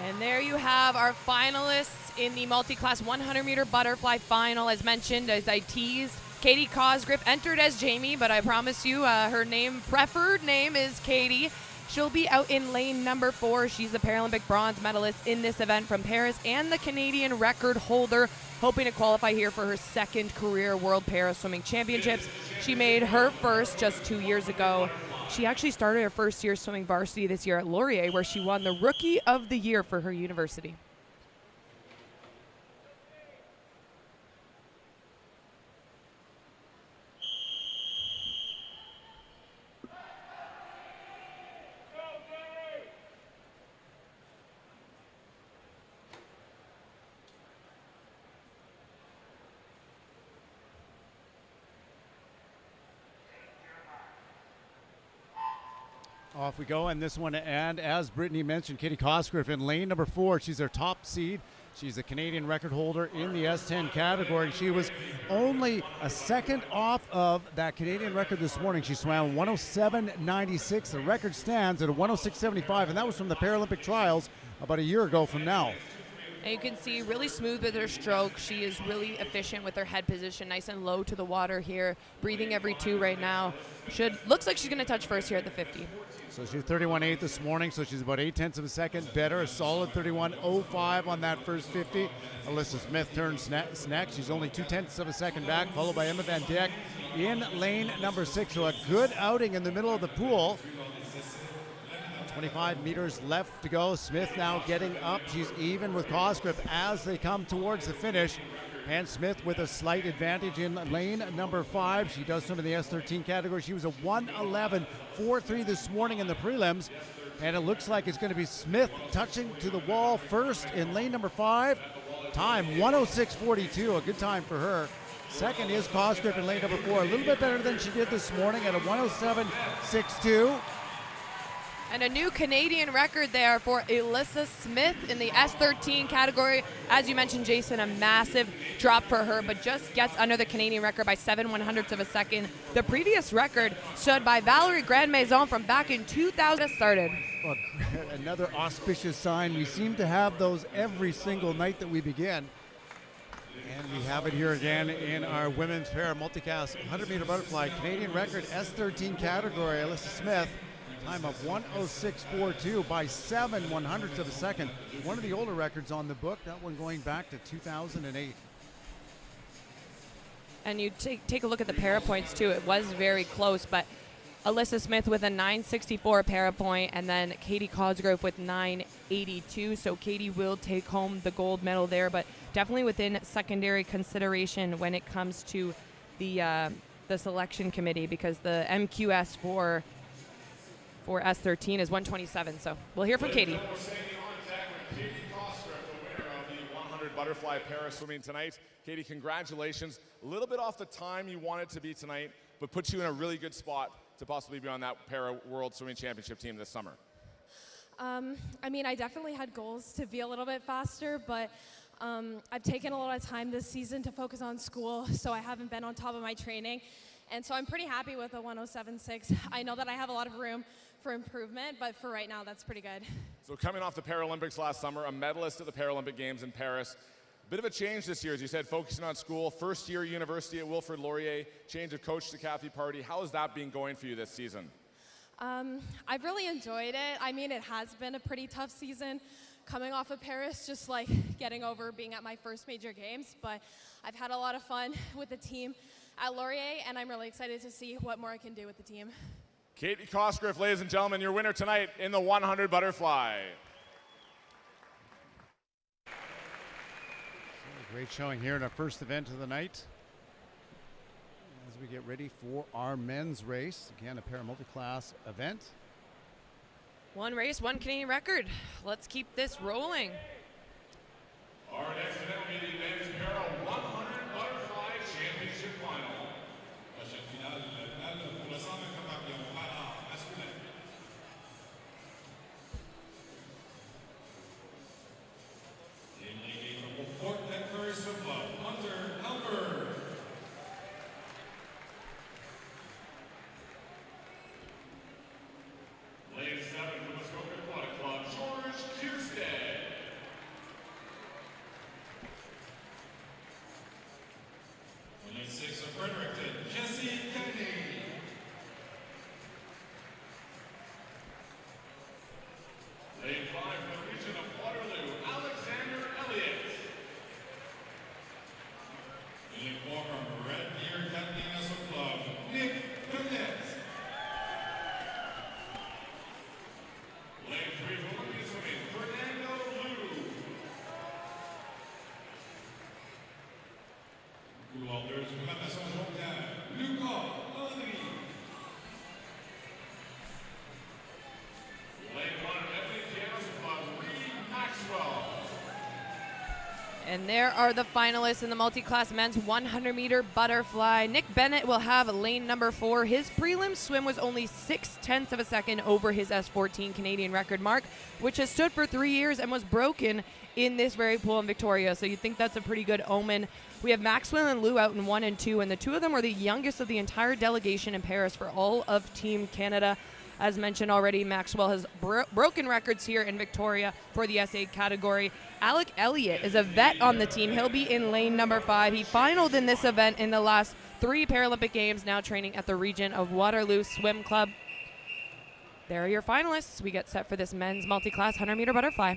And there you have our finalists in the multi-class 100-meter butterfly final. As mentioned, as I teased, Katie Cosgriff entered as Jamie, but I promise you her preferred name is Katie. She'll be out in lane number 4. She's the Paralympic bronze medalist in this event from Paris and the Canadian record holder, hoping to qualify here for her second career World Para Swimming Championships. She made her first just 2 years ago. She actually started her first year swimming varsity this year at Laurier, where she won the Rookie of the Year for her university. Off we go, and this one, and as Brittany mentioned, Katie Cosgriff in lane number 4. She's their top seed. She's a Canadian record holder in the S10 category. She was only a second off of that Canadian record this morning. She swam 107.96. The record stands at a 106.75, and that was from the Paralympic trials about a year ago from now. And you can see really smooth with her stroke. She is really efficient with her head position, nice and low to the water here, breathing every 2 right now. Looks like she's going to touch first here at the 50. So she's 31.8 this morning, so she's about 0.8 of a second better. A solid 31.05 on that first 50. Alyssa Smith turns next. She's only 0.2 of a second back, followed by Emma Van Dijk in lane number 6. So a good outing in the middle of the pool. 25 meters left to go. Smith now getting up. She's even with Cosgriff as they come towards the finish. And Smith with a slight advantage in lane number 5. She does swim in the S13 category. She was a 1:11.43 this morning in the prelims. And it looks like it's going to be Smith touching to the wall first in lane number 5. Time 1:06.42, a good time for her. Second is Cosgriff in lane number 4. A little bit better than she did this morning at a 1:07.62. And a new Canadian record there for Alyssa Smith in the S13 category. As you mentioned, Jason, a massive drop for her, but just gets under the Canadian record by 7/100ths of a second. The previous record stood by Valerie Grandmaison from back in 2000 started. Well, another auspicious sign. We seem to have those every single night that we begin. And we have it here again in our women's para multicast 100-meter butterfly Canadian record S13 category. Alyssa Smith. Time of 1:06.42 by 7/100ths of a second. One of the older records on the book, that one going back to 2008. And you take a look at the para points too. It was very close, but Alyssa Smith with a 964 para point, and then Katie Cosgrove with 982. So Katie will take home the gold medal there, but definitely within secondary consideration when it comes to the selection committee, because the MQS for S13 is 127. So we'll hear from Katie. Katie Cosgriff, the winner of the 100 butterfly para swimming tonight. Katie, congratulations. A little bit off the time you wanted to be tonight, but puts you in a really good spot to possibly be on that para world swimming championship team this summer. I mean, I definitely had goals to be a little bit faster, but I've taken a lot of time this season to focus on school, so I haven't been on top of my training. And so I'm pretty happy with a 1:07.6. I know that I have a lot of room for improvement, but for right now, that's pretty good. So coming off the Paralympics last summer, a medalist at the Paralympic Games in Paris. Bit of a change this year, as you said, focusing on school. First year university at Wilfrid Laurier, change of coach to Kathy Party. How has that been going for you this season? I've really enjoyed it. I mean, it has been a pretty tough season coming off of Paris, just like getting over being at my first major games, but I've had a lot of fun with the team at Laurier, and I'm really excited to see what more I can do with the team. Katie Cosgriff, ladies and gentlemen, your winner tonight in the 100 butterfly. Great showing here in our first event of the night. As we get ready for our men's race, again a para multi-class event. One race, one Canadian record. Let's keep this rolling. Our next event will be the men's para 100 butterfly championship final. Lane 7 from Muskoka Aquatic Club, George Kierstead. Lane 6 of Fredericton, Jesse Kennedy. Lane 5 from the region of Waterloo, Alexander Elliott. Lane 4 from Red Deer Company Muscle Club, Nick Bennett. Lane 3 from Olympian Swimming, Fernando Liu. Walters, natation mondiale, Luca Henry. Lane 1 of Ebony Pianos Club, Reed Maxwell. And there are the finalists in the multi-class men's 100-meter butterfly. Nick Bennett will have lane number 4. His prelim swim was only 0.6 of a second over his S14 Canadian record mark, which has stood for 3 years and was broken in this very pool in Victoria. So you'd think that's a pretty good omen. We have Maxwell and Lou out in 1 and 2, and the two of them were the youngest of the entire delegation in Paris for all of Team Canada. As mentioned already, Maxwell has broken records here in Victoria for the SA category. Alec Elliott is a vet on the team. He'll be in lane number 5. He finaled in this event in the last 3 Paralympic Games, now training at the region of Waterloo Swim Club. There are your finalists. We get set for this men's multi-class 100-meter butterfly.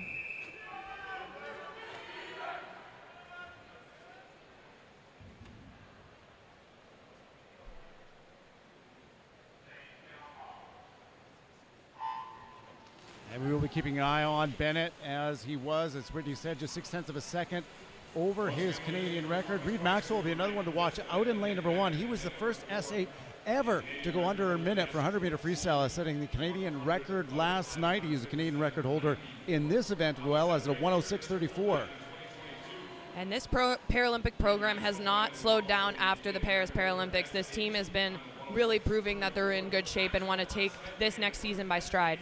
And we will be keeping an eye on Bennett as he was, as Brittany said, just 0.6 of a second over his Canadian record. Reed Maxwell will be another one to watch out in lane number 1. He was the first S8 ever to go under a minute for 100-meter freestyle, setting the Canadian record last night. He is a Canadian record holder in this event as well as a 106.34. And this Paralympic program has not slowed down after the Paris Paralympics. This team has been really proving that they're in good shape and want to take this next season by stride.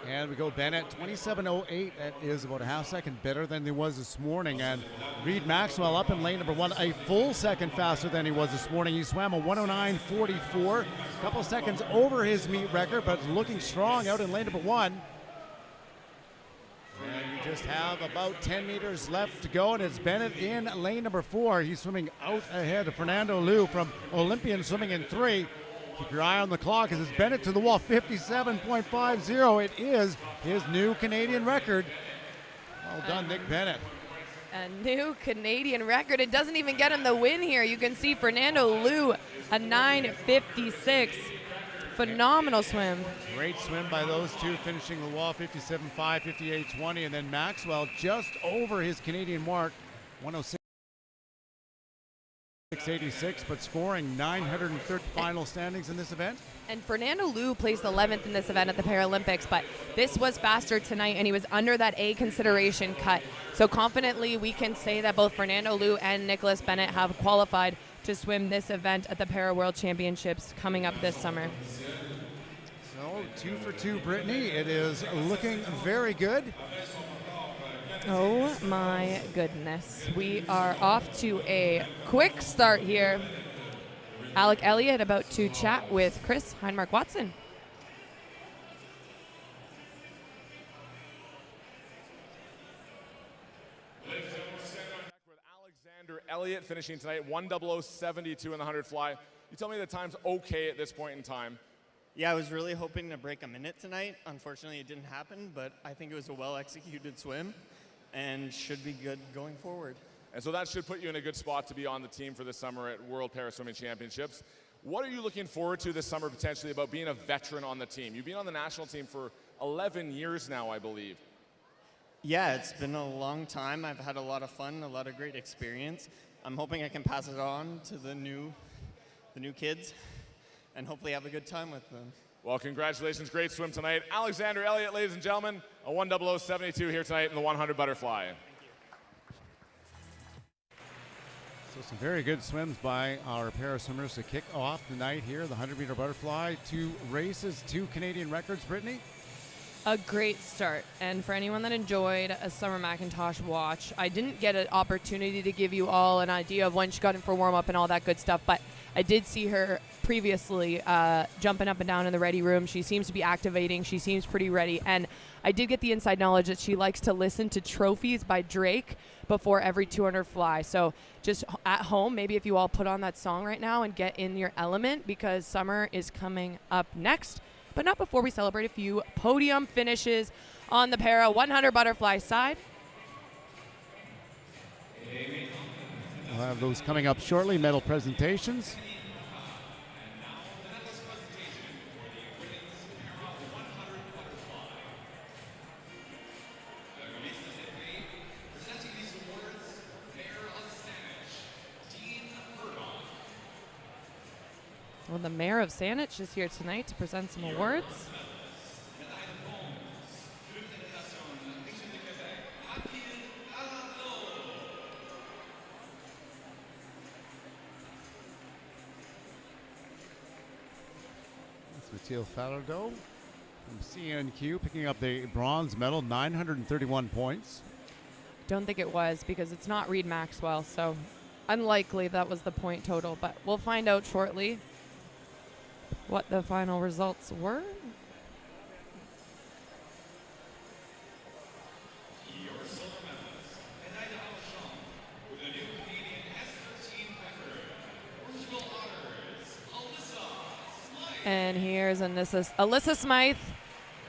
And we go Bennett, 27.08. That is about a half second better than he was this morning. And Reed Maxwell up in lane number 1, a full second faster than he was this morning. He swam a 109.44, a couple seconds over his meet record, but looking strong out in lane number 1. And we just have about 10 meters left to go, and it's Bennett in lane number 4. He's swimming out ahead of Fernando Liu from Olympian swimming in 3. Keep your eye on the clock as it's Bennett to the wall, 57.50. It is his new Canadian record. Well done, Nick Bennett. A new Canadian record. It doesn't even get him the win here. You can see Fernando Liu, a 9.56. Phenomenal swim. Great swim by those two, finishing the wall 57.5, 58.20, and then Maxwell just over his Canadian mark, 106.86, but scoring 930 final standings in this event. And Fernando Liu placed 11th in this event at the Paralympics, but this was faster tonight, and he was under that A consideration cut. So confidently, we can say that both Fernando Liu and Nicholas Bennett have qualified to swim this event at the Para World Championships coming up this summer. So 2 for 2, Brittany. It is looking very good. Oh my goodness. We are off to a quick start here. Alec Elliott about to chat with Chris Heinmark-Watson. Ladies and gentlemen, we're standing on deck with Alexander Elliott finishing tonight 1:00.72 in the 100 fly. You tell me the time's okay at this point in time. Yeah, I was really hoping to break a minute tonight. Unfortunately, it didn't happen, but I think it was a well-executed swim and should be good going forward. And so that should put you in a good spot to be on the team for this summer at World Paraswimming Championships. What are you looking forward to this summer potentially about being a veteran on the team? You've been on the national team for 11 years now, I believe. Yeah, it's been a long time. I've had a lot of fun, a lot of great experience. I'm hoping I can pass it on to the new kids and hopefully have a good time with them. Well, congratulations. Great swim tonight. Alexander Elliott, ladies and gentlemen, a 100.72 here tonight in the 100 butterfly. So some very good swims by our paraswimmers to kick off the night here, the 100-meter butterfly. 2 races, 2 Canadian records. Brittany? A great start. And for anyone that enjoyed a Summer Macintosh watch, I didn't get an opportunity to give you all an idea of when she got in for warm-up and all that good stuff, but I did see her previously jumping up and down in the ready room. She seems to be activating. She seems pretty ready. And I did get the inside knowledge that she likes to listen to Trophies by Drake before every 200 fly. So just at home, maybe if you all put on that song right now and get in your element, because summer is coming up next. But not before we celebrate a few podium finishes on the para 100 butterfly side. We'll have those coming up shortly, medal presentations. Well, the mayor of Saanich is here tonight to present some awards. That's Mathilde Falardeau from CNQ picking up the bronze medal, 931 points. Don't think it was, because it's not Reed Maxwell, so unlikely that was the point total, but we'll find out shortly what the final results were. And here's Alyssa Smythe.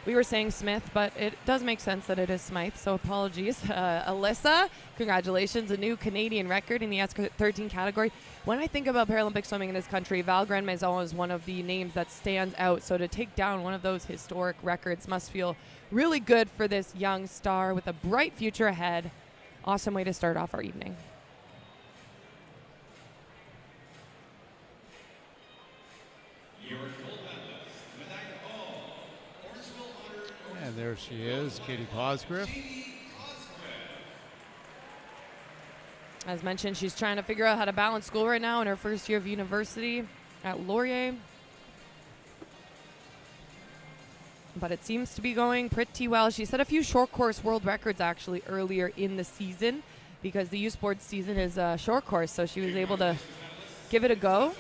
We were saying Smith, but it does make sense that it is Smythe, so apologies. Alyssa, congratulations, a new Canadian record in the S13 category. When I think about Paralympic swimming in this country, Val Grandmaison is one of the names that stands out. So to take down one of those historic records must feel really good for this young star with a bright future ahead. Awesome way to start off our evening. And there she is, Katie Cosgriff. As mentioned, she's trying to figure out how to balance school right now in her first year of university at Laurier. But it seems to be going pretty well. She set a few short course world records actually earlier in the season, because the U Sports season is a short course, so she was able to give it a go.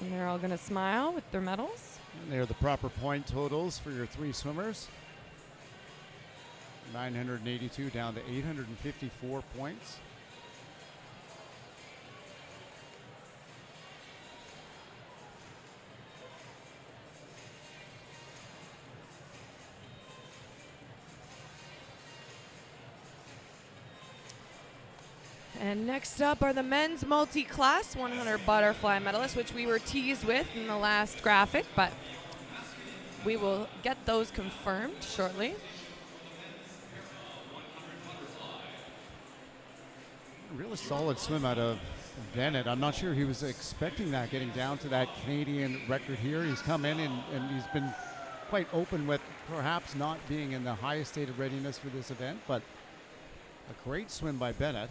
And they're all going to smile with their medals. And there are the proper point totals for your 3 swimmers. 982 down to 854 points. And next up are the men's multi-class 100 butterfly medalists, which we were teased with in the last graphic, but we will get those confirmed shortly. Really solid swim out of Bennett. I'm not sure he was expecting that, getting down to that Canadian record here. He's come in and he's been quite open with perhaps not being in the highest state of readiness for this event, but a great swim by Bennett.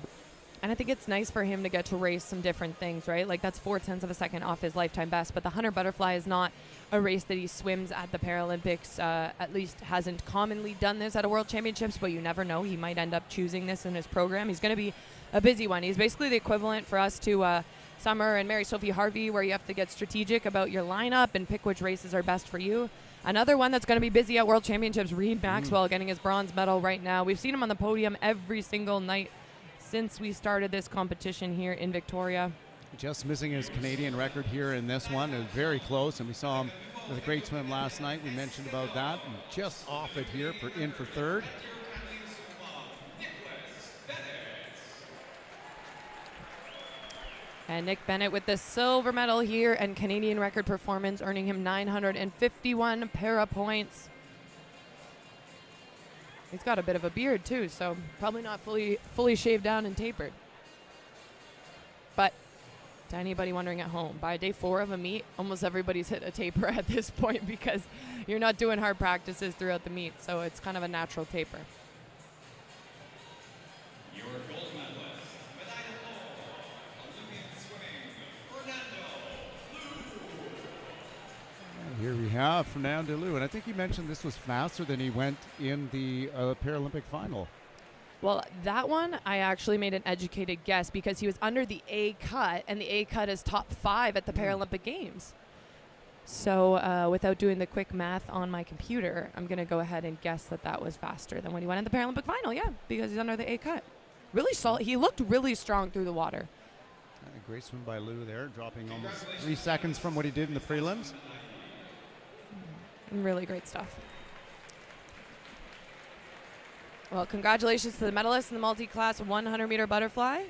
And I think it's nice for him to get to race some different things, right? Like, that's 0.4 of a second off his lifetime best, but the 100 butterfly is not a race that he swims at the Paralympics. At least hasn't commonly done this at a World Championships, but you never know. He might end up choosing this in his program. He's going to be a busy one. He's basically the equivalent for us to Summer and Mary Sophie Harvey, where you have to get strategic about your lineup and pick which races are best for you. Another one that's going to be busy at World Championships, Reed Maxwell, getting his bronze medal right now. We've seen him on the podium every single night since we started this competition here in Victoria. Just missing his Canadian record here in this one. It was very close, and we saw him with a great swim last night. We mentioned about that, and just off it here in for third. And Nick Bennett with the silver medal here and Canadian record performance, earning him 951 para points. He's got a bit of a beard too, so probably not fully shaved down and tapered. But to anybody wondering at home, by day 4 of a meet, almost everybody's hit a taper at this point because you're not doing hard practices throughout the meet, so it's kind of a natural taper. Your gold medalist, with Idaho, Olympian swimming, Fernando Liu. Here we have Fernando Liu, and I think he mentioned this was faster than he went in the Paralympic final. Well, that one, I actually made an educated guess because he was under the A cut, and the A cut is top 5 at the Paralympic Games. So without doing the quick math on my computer, I'm going to go ahead and guess that that was faster than when he went in the Paralympic final, yeah, because he's under the A cut. Really solid. He looked really strong through the water. Great swim by Liu there, dropping almost 3 seconds from what he did in the prelims. Really great stuff. Well, congratulations to the medalists in the multi-class 100-meter butterfly.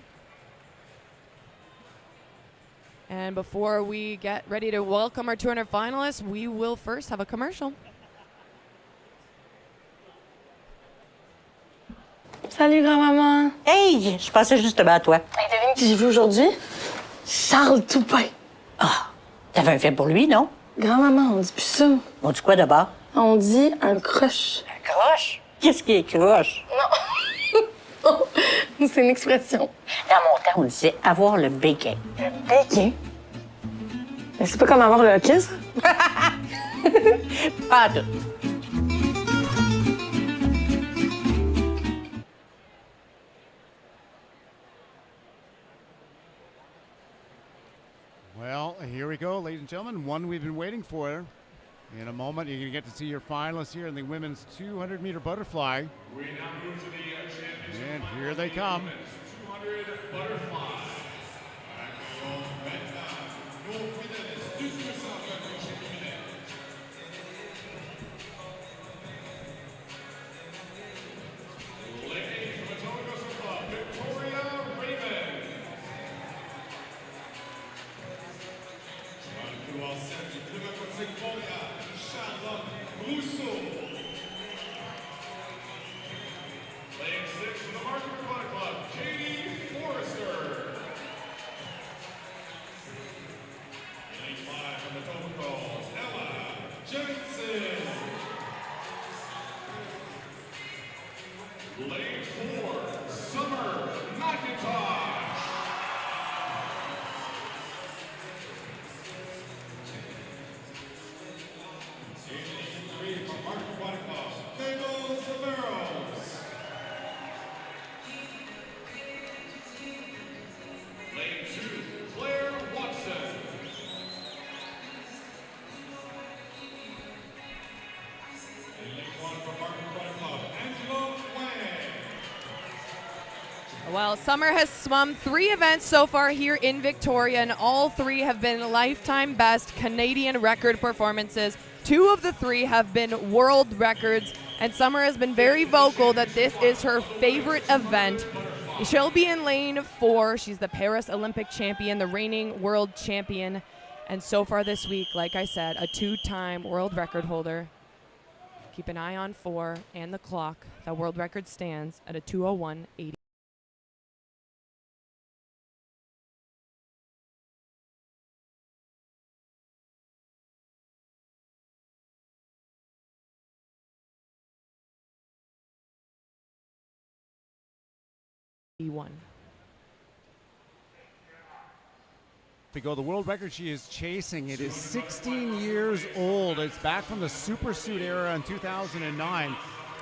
And before we get ready to welcome our 200 finalists, we will first have a commercial. Salut, grand-maman. Hey, je pensais justement à toi. Hey, devine qui j'ai vu aujourd'hui? Charles Toupin. Ah, t'avais un fait pour lui, non? Grand-maman, on dit plus ça. On dit quoi d'abord? On dit un croche. Un croche? Qu'est-ce qui est croche? Non. C'est une expression. Dans mon temps, on disait avoir le béquin. Le béquin? Mais c'est pas comme avoir le hockey, ça? Pas tout. Well, here we go, ladies and gentlemen. One we've been waiting for. In a moment, you're going to get to see your finalists here in the women's 200-meter butterfly. We now move to the championship. And here they come. 200 butterfly. Ladies from the Toronto Club, Victoria Raven. Playing 6 from the Market Robotic Club, Katie Forrester. Playing 5 from the Toronto, Ella Jensen. Lane 4, Summer McIntosh. Lane 3 from Market Robotic Club, Mabel Severos. Lane 2, Claire Watson. And lane 1 from Market Robotic Club, Angela Wang. Well, Summer has swum 3 events so far here in Victoria, and all 3 have been lifetime best Canadian record performances. 2 of the 3 have been world records, and Summer has been very vocal that this is her favorite event. She'll be in lane 4. She's the Paris Olympic champion, the reigning world champion, and so far this week, like I said, a 2-time world record holder. Keep an eye on 4 and the clock. That world record stands at a 2:01.80. To go, the world record she is chasing, it is 16 years old. It's back from the supersuit era in 2009.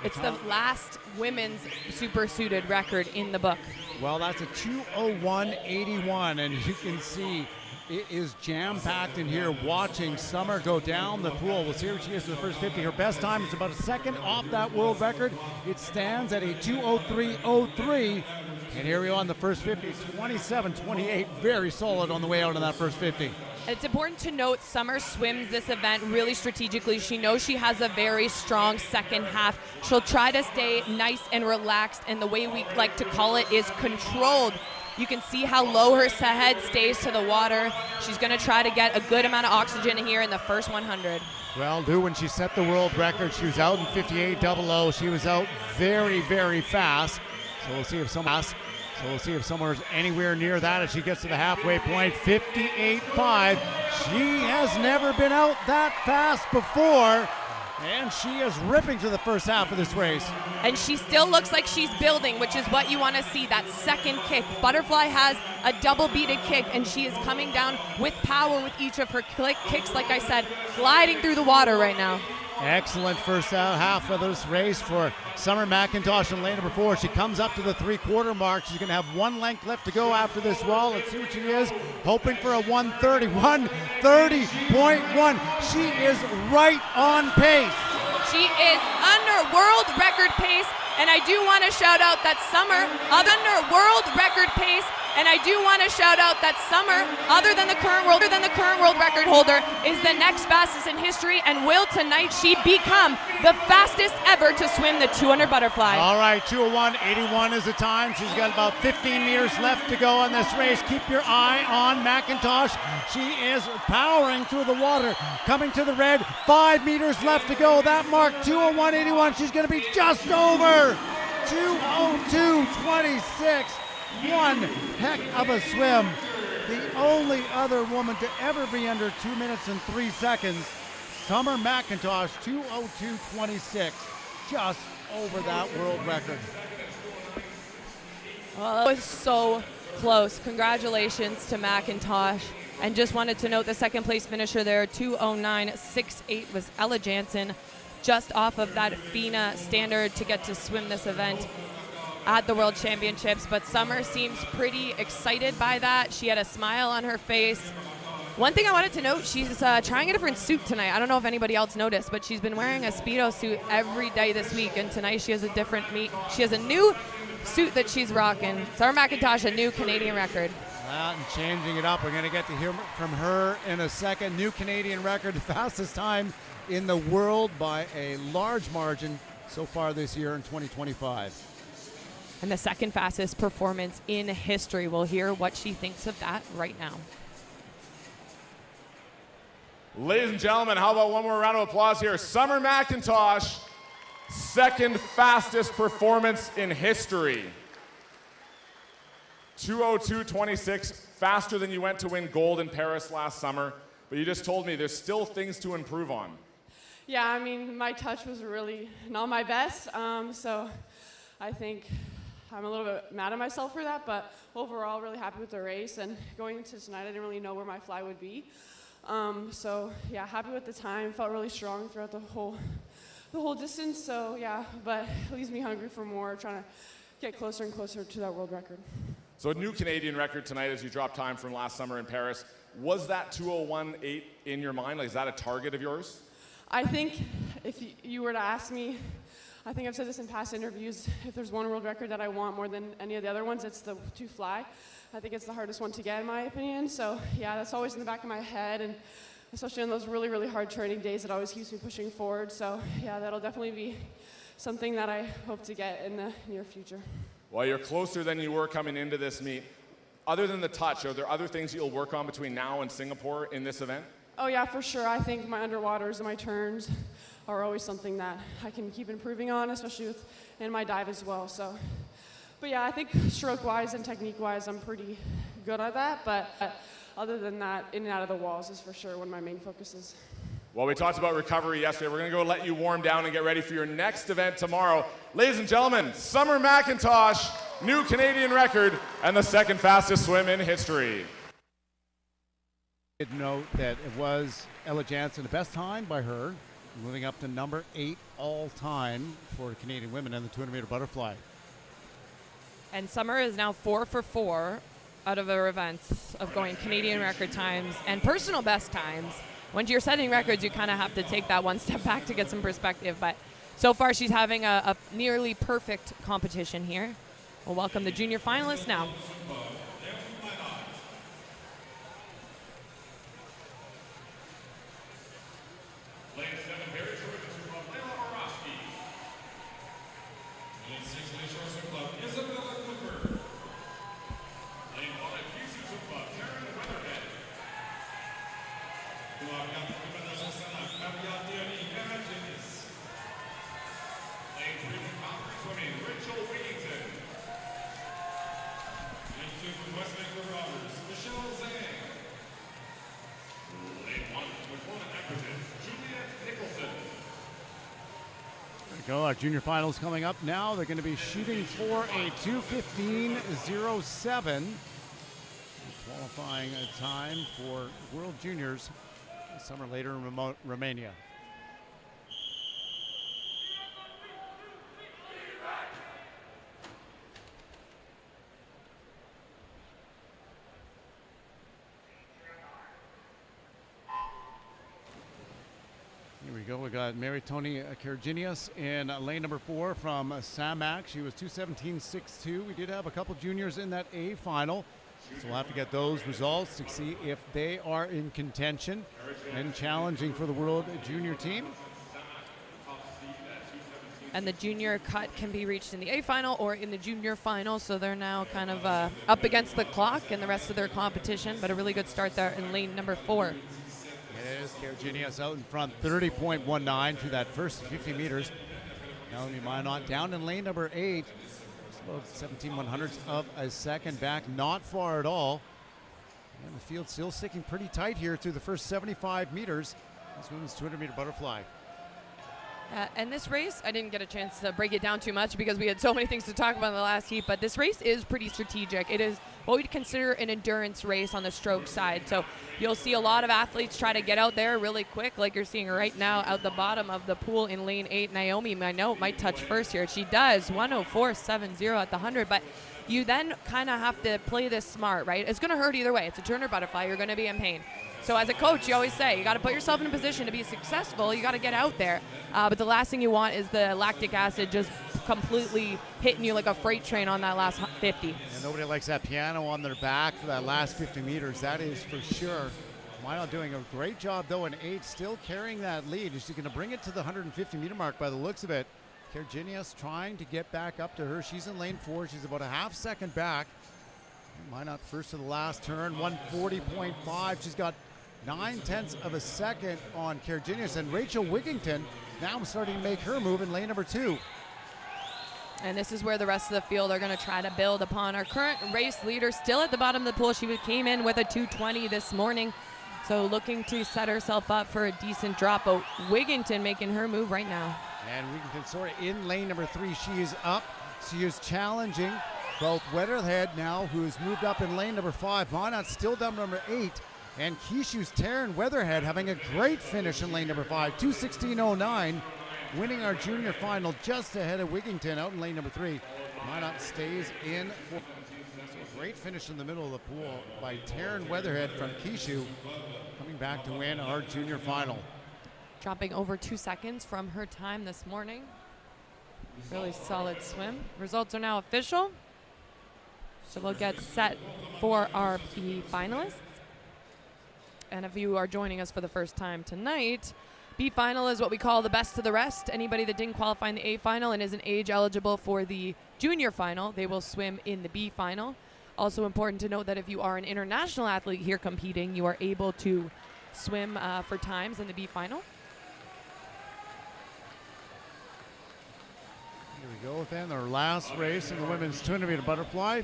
It's the last women's supersuited record in the book. Well, that's a 2:01.81, and you can see it is jam-packed in here watching Summer go down the pool. We'll see where she is to the first 50. Her best time is about a second off that world record. It stands at a 2:03.03. And here we are on the first 50, 27-28, very solid on the way out on that first 50. It's important to note Summer swims this event really strategically. She knows she has a very strong second half. She'll try to stay nice and relaxed, and the way we like to call it is controlled. You can see how low her head stays to the water. She's going to try to get a good amount of oxygen here in the first 100. Well, Lou, when she set the world record, she was out in 58.00. She was out very, very fast. So we'll see if someone's anywhere near that as she gets to the halfway point. 58.5. She has never been out that fast before. And she is ripping through the first half of this race. And she still looks like she's building, which is what you want to see, that second kick. Butterfly has a double beaded kick, and she is coming down with power with each of her kicks, like I said, gliding through the water right now. Excellent first half of this race for Summer McIntosh in lane number 4. She comes up to the 3/4 mark. She's going to have 1 length left to go after this wall. Let's see what she is. Hoping for a 1:30. 1:30.1. She is right on pace. She is under world record pace, and I do want to shout out that Summer, under world record pace, and I do want to shout out that Summer, other than the current world record holder, is the next fastest in history, and will tonight she become the fastest ever to swim the 200 butterfly. All right, 2:01.81 is the time. She's got about 15 meters left to go on this race. Keep your eye on McIntosh. She is powering through the water, coming to the red. 5 meters left to go. That mark, 2:01.81. She's going to be just over 2:02.26. One heck of a swim. The only other woman to ever be under 2 minutes and 3 seconds. Summer McIntosh, 2:02.26, just over that world record. Well, it was so close. Congratulations to McIntosh. And just wanted to note the second place finisher there, 2:09.68, was Ella Jansen, just off of that FINA standard to get to swim this event at the World Championships. But Summer seems pretty excited by that. She had a smile on her face. One thing I wanted to note, she's trying a different suit tonight. I don't know if anybody else noticed, but she's been wearing a Speedo suit every day this week, and tonight she has a different She has a new suit that she's rocking. Summer McIntosh, a new Canadian record. And changing it up. We're going to get to hear from her in a second. New Canadian record, fastest time in the world by a large margin so far this year in 2025. And the second fastest performance in history. We'll hear what she thinks of that right now. Ladies and gentlemen, how about one more round of applause here? Summer McIntosh, second fastest performance in history. 2:02.26, faster than you went to win gold in Paris last summer. But you just told me there's still things to improve on. Yeah, I mean, my touch was really not my best. So I think I'm a little bit mad at myself for that, but overall really happy with the race. And going into tonight, I didn't really know where my fly would be. So yeah, happy with the time. Felt really strong throughout the whole distance. So yeah, but it leaves me hungry for more, trying to get closer and closer to that world record. So a new Canadian record tonight as you drop time from last summer in Paris. Was that 2:01.8 in your mind? Like, is that a target of yours? I think if you were to ask me, I think I've said this in past interviews, if there's one world record that I want more than any of the other ones, it's the 2 fly. I think it's the hardest one to get, in my opinion. So yeah, that's always in the back of my head, and especially on those really, really hard training days, it always keeps me pushing forward. So yeah, that'll definitely be something that I hope to get in the near future. Well, you're closer than you were coming into this meet. Other than the touch, are there other things you'll work on between now and Singapore in this event? Oh yeah, for sure. I think my underwaters and my turns are always something that I can keep improving on, especially in my dive as well. So, but yeah, I think stroke-wise and technique-wise, I'm pretty good at that. But other than that, in and out of the walls is for sure one of my main focuses. Well, we talked about recovery yesterday. We're going to go let you warm down and get ready for your next event tomorrow. Ladies and gentlemen, Summer McIntosh, new Canadian record, and the second fastest swim in history. Did note that it was Ella Jansen, the best time by her, moving up to number 8 all time for Canadian women in the 200-meter butterfly. And Summer is now 4 for 4 out of her events of going Canadian record times and personal best times. When you're setting records, you kind of have to take that one step back to get some perspective. But so far, she's having a nearly perfect competition here. We'll welcome the junior finalists now. Go. Our junior finals coming up now. They're going to be shooting for a 2:15.07. Qualifying a time for World Juniors summer later in Romania. Here we go. We got Mary Tony Kerginius in lane number 4 from Saanich. She was 2:17.62. We did have a couple juniors in that A final, so we'll have to get those results to see if they are in contention and challenging for the World Junior team. And the junior cut can be reached in the A final or in the junior final, so they're now kind of up against the clock in the rest of their competition, but a really good start there in lane number 4. It is Kerginius out in front, 30.19 through that first 50 meters. Melanie Minot down in lane number 8. About 17/100ths of a second back, not far at all. And the field still sticking pretty tight here through the first 75 meters. This women's 200-meter butterfly. And this race, I didn't get a chance to break it down too much because we had so many things to talk about in the last heat, but this race is pretty strategic. It is what we'd consider an endurance race on the stroke side. So you'll see a lot of athletes try to get out there really quick, like you're seeing right now out the bottom of the pool in lane 8. Naomi Minot might touch first here. She does, 1:04.70 at the 100, but you then kind of have to play this smart, right? It's going to hurt either way. It's a Turner butterfly. You're going to be in pain. So as a coach, you always say, you got to put yourself in a position to be successful. You got to get out there. But the last thing you want is the lactic acid just completely hitting you like a freight train on that last 50. And nobody likes that piano on their back for that last 50 meters. That is for sure. Minot doing a great job, though, in 8, still carrying that lead. She's going to bring it to the 150-meter mark by the looks of it. Kerginius trying to get back up to her. She's in lane 4. She's about a half second back. Minot first to the last turn, 1:40.5. She's got 9/10 of a second on Kerginius, and Rachel Wigington now starting to make her move in lane number 2. And this is where the rest of the field are going to try to build upon. Our current race leader still at the bottom of the pool. She came in with a 2:20 this morning, so looking to set herself up for a decent drop. But Wigington making her move right now. And Wigington sort of in lane number 3. She is up. She is challenging both Weatherhead now, who has moved up in lane number 5. Minot still down number 8. And Kishu's Taryn Weatherhead having a great finish in lane number 5, 2:16.09, winning our junior final just ahead of Wigington out in lane number 3. Minot stays in. So a great finish in the middle of the pool by Taryn Weatherhead from Kishu, coming back to win our junior final. Dropping over 2 seconds from her time this morning. Really solid swim. Results are now official. So we'll get set for our B finalists. And if you are joining us for the first time tonight, B final is what we call the best of the rest. Anybody that didn't qualify in the A final and isn't age eligible for the junior final, they will swim in the B final. Also important to note that if you are an international athlete here competing, you are able to swim for times in the B final. Here we go then, our last race in the women's 200-meter butterfly.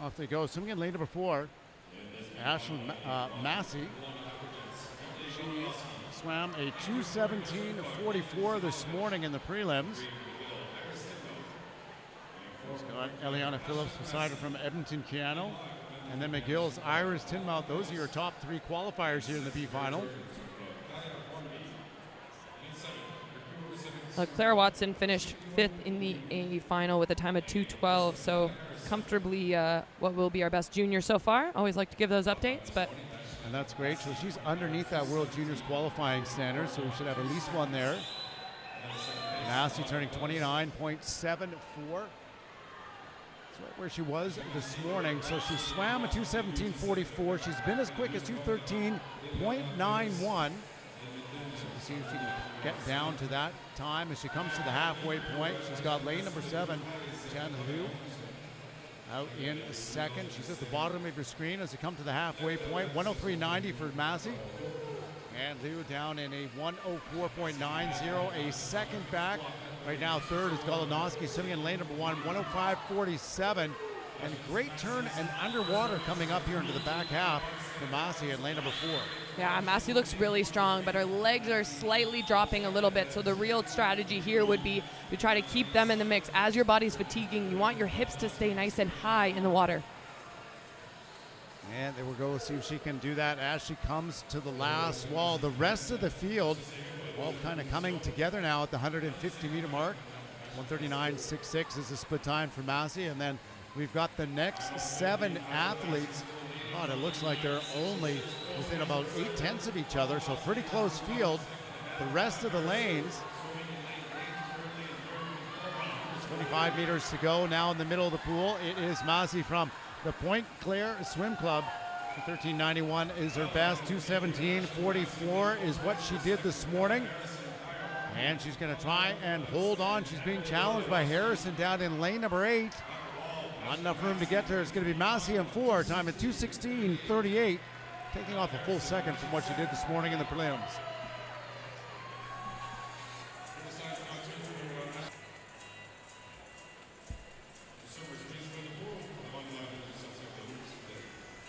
Off they go. Swimming in lane number 4, Ashley Massey. She swam a 2:17.44 this morning in the prelims. She's got Eliana Phillips beside her from Edmonton Keano. And then McGill's Iris Tinmouth. Those are your top 3 qualifiers here in the B final. Claire Watson finished 5th in the A final with a time of 2:12, so comfortably what will be our best junior so far. Always like to give those updates, but. And that's great. So she's underneath that World Juniors qualifying standard, so we should have at least one there. Massey turning 29.74. That's right where she was this morning. So she swam a 2:17.44. She's been as quick as 2:13.91. So we'll see if she can get down to that time as she comes to the halfway point. She's got lane number 7, Chen Liu, out in second. She's at the bottom of your screen as you come to the halfway point. 103.90 for Massey. And Liu down in a 104.90, a second back. Right now, third is Golinowski swimming in lane number 1, 105.47. And great turn and underwater coming up here into the back half for Massey in lane number 4. Yeah, Massey looks really strong, but her legs are slightly dropping a little bit. So the real strategy here would be to try to keep them in the mix. As your body's fatiguing, you want your hips to stay nice and high in the water. And there we go. We'll see if she can do that as she comes to the last wall. The rest of the field all kind of coming together now at the 150-meter mark. 139.66 is the split time for Massey. And then we've got the next 7 athletes. God, it looks like they're only within about 0.8 of each other, so pretty close field. The rest of the lanes. 25 meters to go now in the middle of the pool. It is Massey from the Point Claire Swim Club. 1391 is her best. 2:17.44 is what she did this morning. And she's going to try and hold on. She's being challenged by Harrison down in lane number 8. Not enough room to get to her. It's going to be Massey in 4. Time at 2:16.38. Taking off a full second from what she did this morning in the prelims.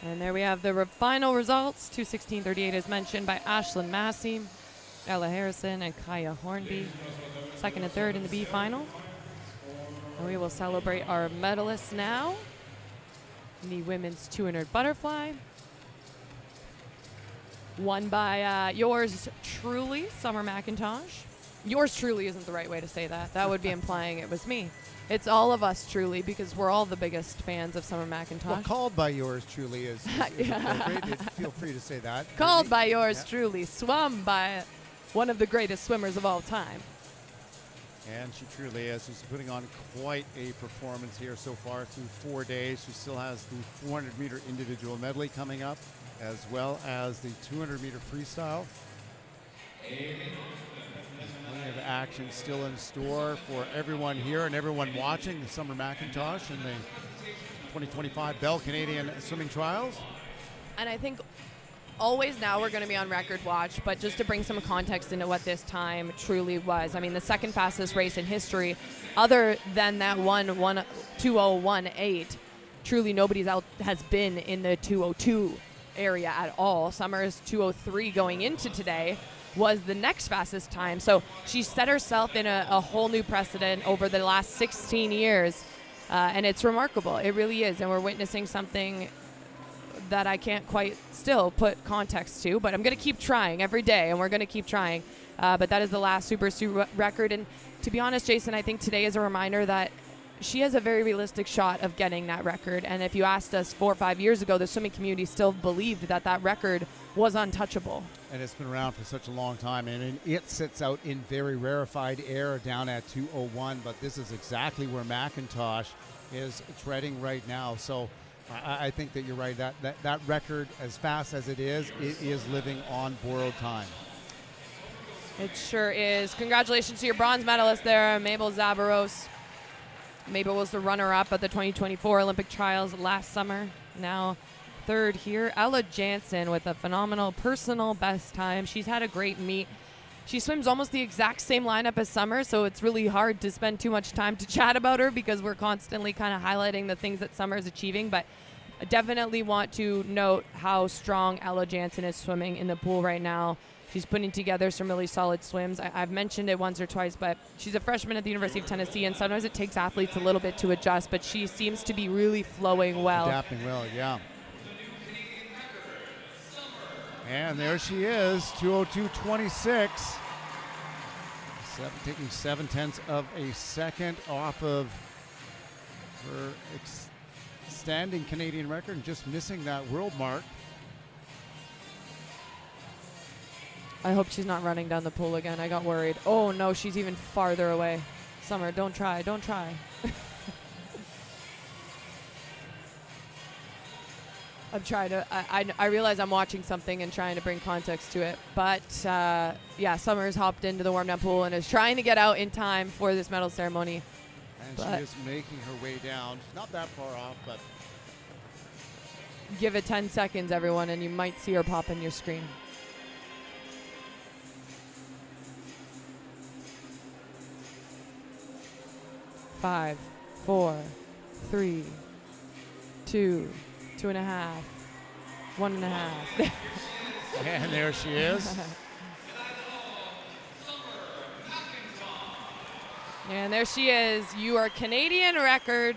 And there we have the final results. 2:16.38 as mentioned by Ashlyn Massey, Ella Harrison, and Kaya Hornby. Second and third in the B final. And we will celebrate our medalists now in the women's 200 butterfly. Won by yours truly, Summer McIntosh. Yours truly isn't the right way to say that. That would be implying it was me. It's all of us truly, because we're all the biggest fans of Summer McIntosh. Well, called by yours truly is appropriate. Feel free to say that. Called by yours truly, swum by one of the greatest swimmers of all time. And she truly is. She's putting on quite a performance here so far through 4 days. She still has the 400-meter individual medley coming up, as well as the 200-meter freestyle. Plenty of action still in store for everyone here and everyone watching the Summer McIntosh and the 2025 Bell Canadian Swimming Trials. And I think always now we're going to be on record watch, but just to bring some context into what this time truly was. I mean, the second fastest race in history, other than that 2:01.8, truly nobody else has been in the 2:02 area at all. Summer's 2:03 going into today was the next fastest time. So she set herself in a whole new precedent over the last 16 years. And it's remarkable. It really is. And we're witnessing something that I can't quite still put context to, but I'm going to keep trying every day, and we're going to keep trying. But that is the last Super Sioux record. And to be honest, Jason, I think today is a reminder that she has a very realistic shot of getting that record. And if you asked us 4 or 5 years ago, the swimming community still believed that that record was untouchable. And it's been around for such a long time, and it sits out in very rarefied air down at 2:01, but this is exactly where McIntosh is treading right now. So I think that you're right. That record, as fast as it is living on borrowed time. It sure is. Congratulations to your bronze medalist there, Mabel Zabaros. Mabel was the runner-up at the 2024 Olympic trials last summer. Now third here. Ella Jansen with a phenomenal personal best time. She's had a great meet. She swims almost the exact same lineup as Summer, so it's really hard to spend too much time to chat about her because we're constantly kind of highlighting the things that Summer is achieving. But I definitely want to note how strong Ella Jansen is swimming in the pool right now. She's putting together some really solid swims. I've mentioned it once or twice, but she's a freshman at the University of Tennessee, and sometimes it takes athletes a little bit to adjust, but she seems to be really flowing well. Adapting well, yeah. And there she is, 2:02.26. Taking 0.7 of a second off of her standing Canadian record and just missing that world mark. I hope she's not running down the pool again. I got worried. Oh, no, she's even farther away. Summer, don't try. Don't try. I'm trying to, I realize I'm watching something and trying to bring context to it. But, yeah, Summer's hopped into the warm-down pool and is trying to get out in time for this medal ceremony. And she is making her way down. She's not that far off, but... Give it 10 seconds, everyone, and you might see her pop in your screen. 5, 4, 3, 2, 2.5, 1.5. And there she is. And there she is. You are Canadian record,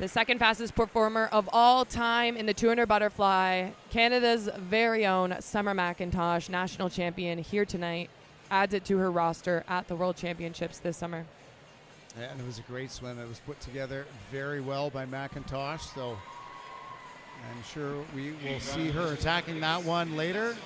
the second fastest performer of all time in the 200 butterfly. Canada's very own Summer McIntosh, national champion, here tonight. Adds it to her roster at the World Championships this summer. And it was a great swim. It was put together very well by McIntosh, so I'm sure we will see her attacking that one later.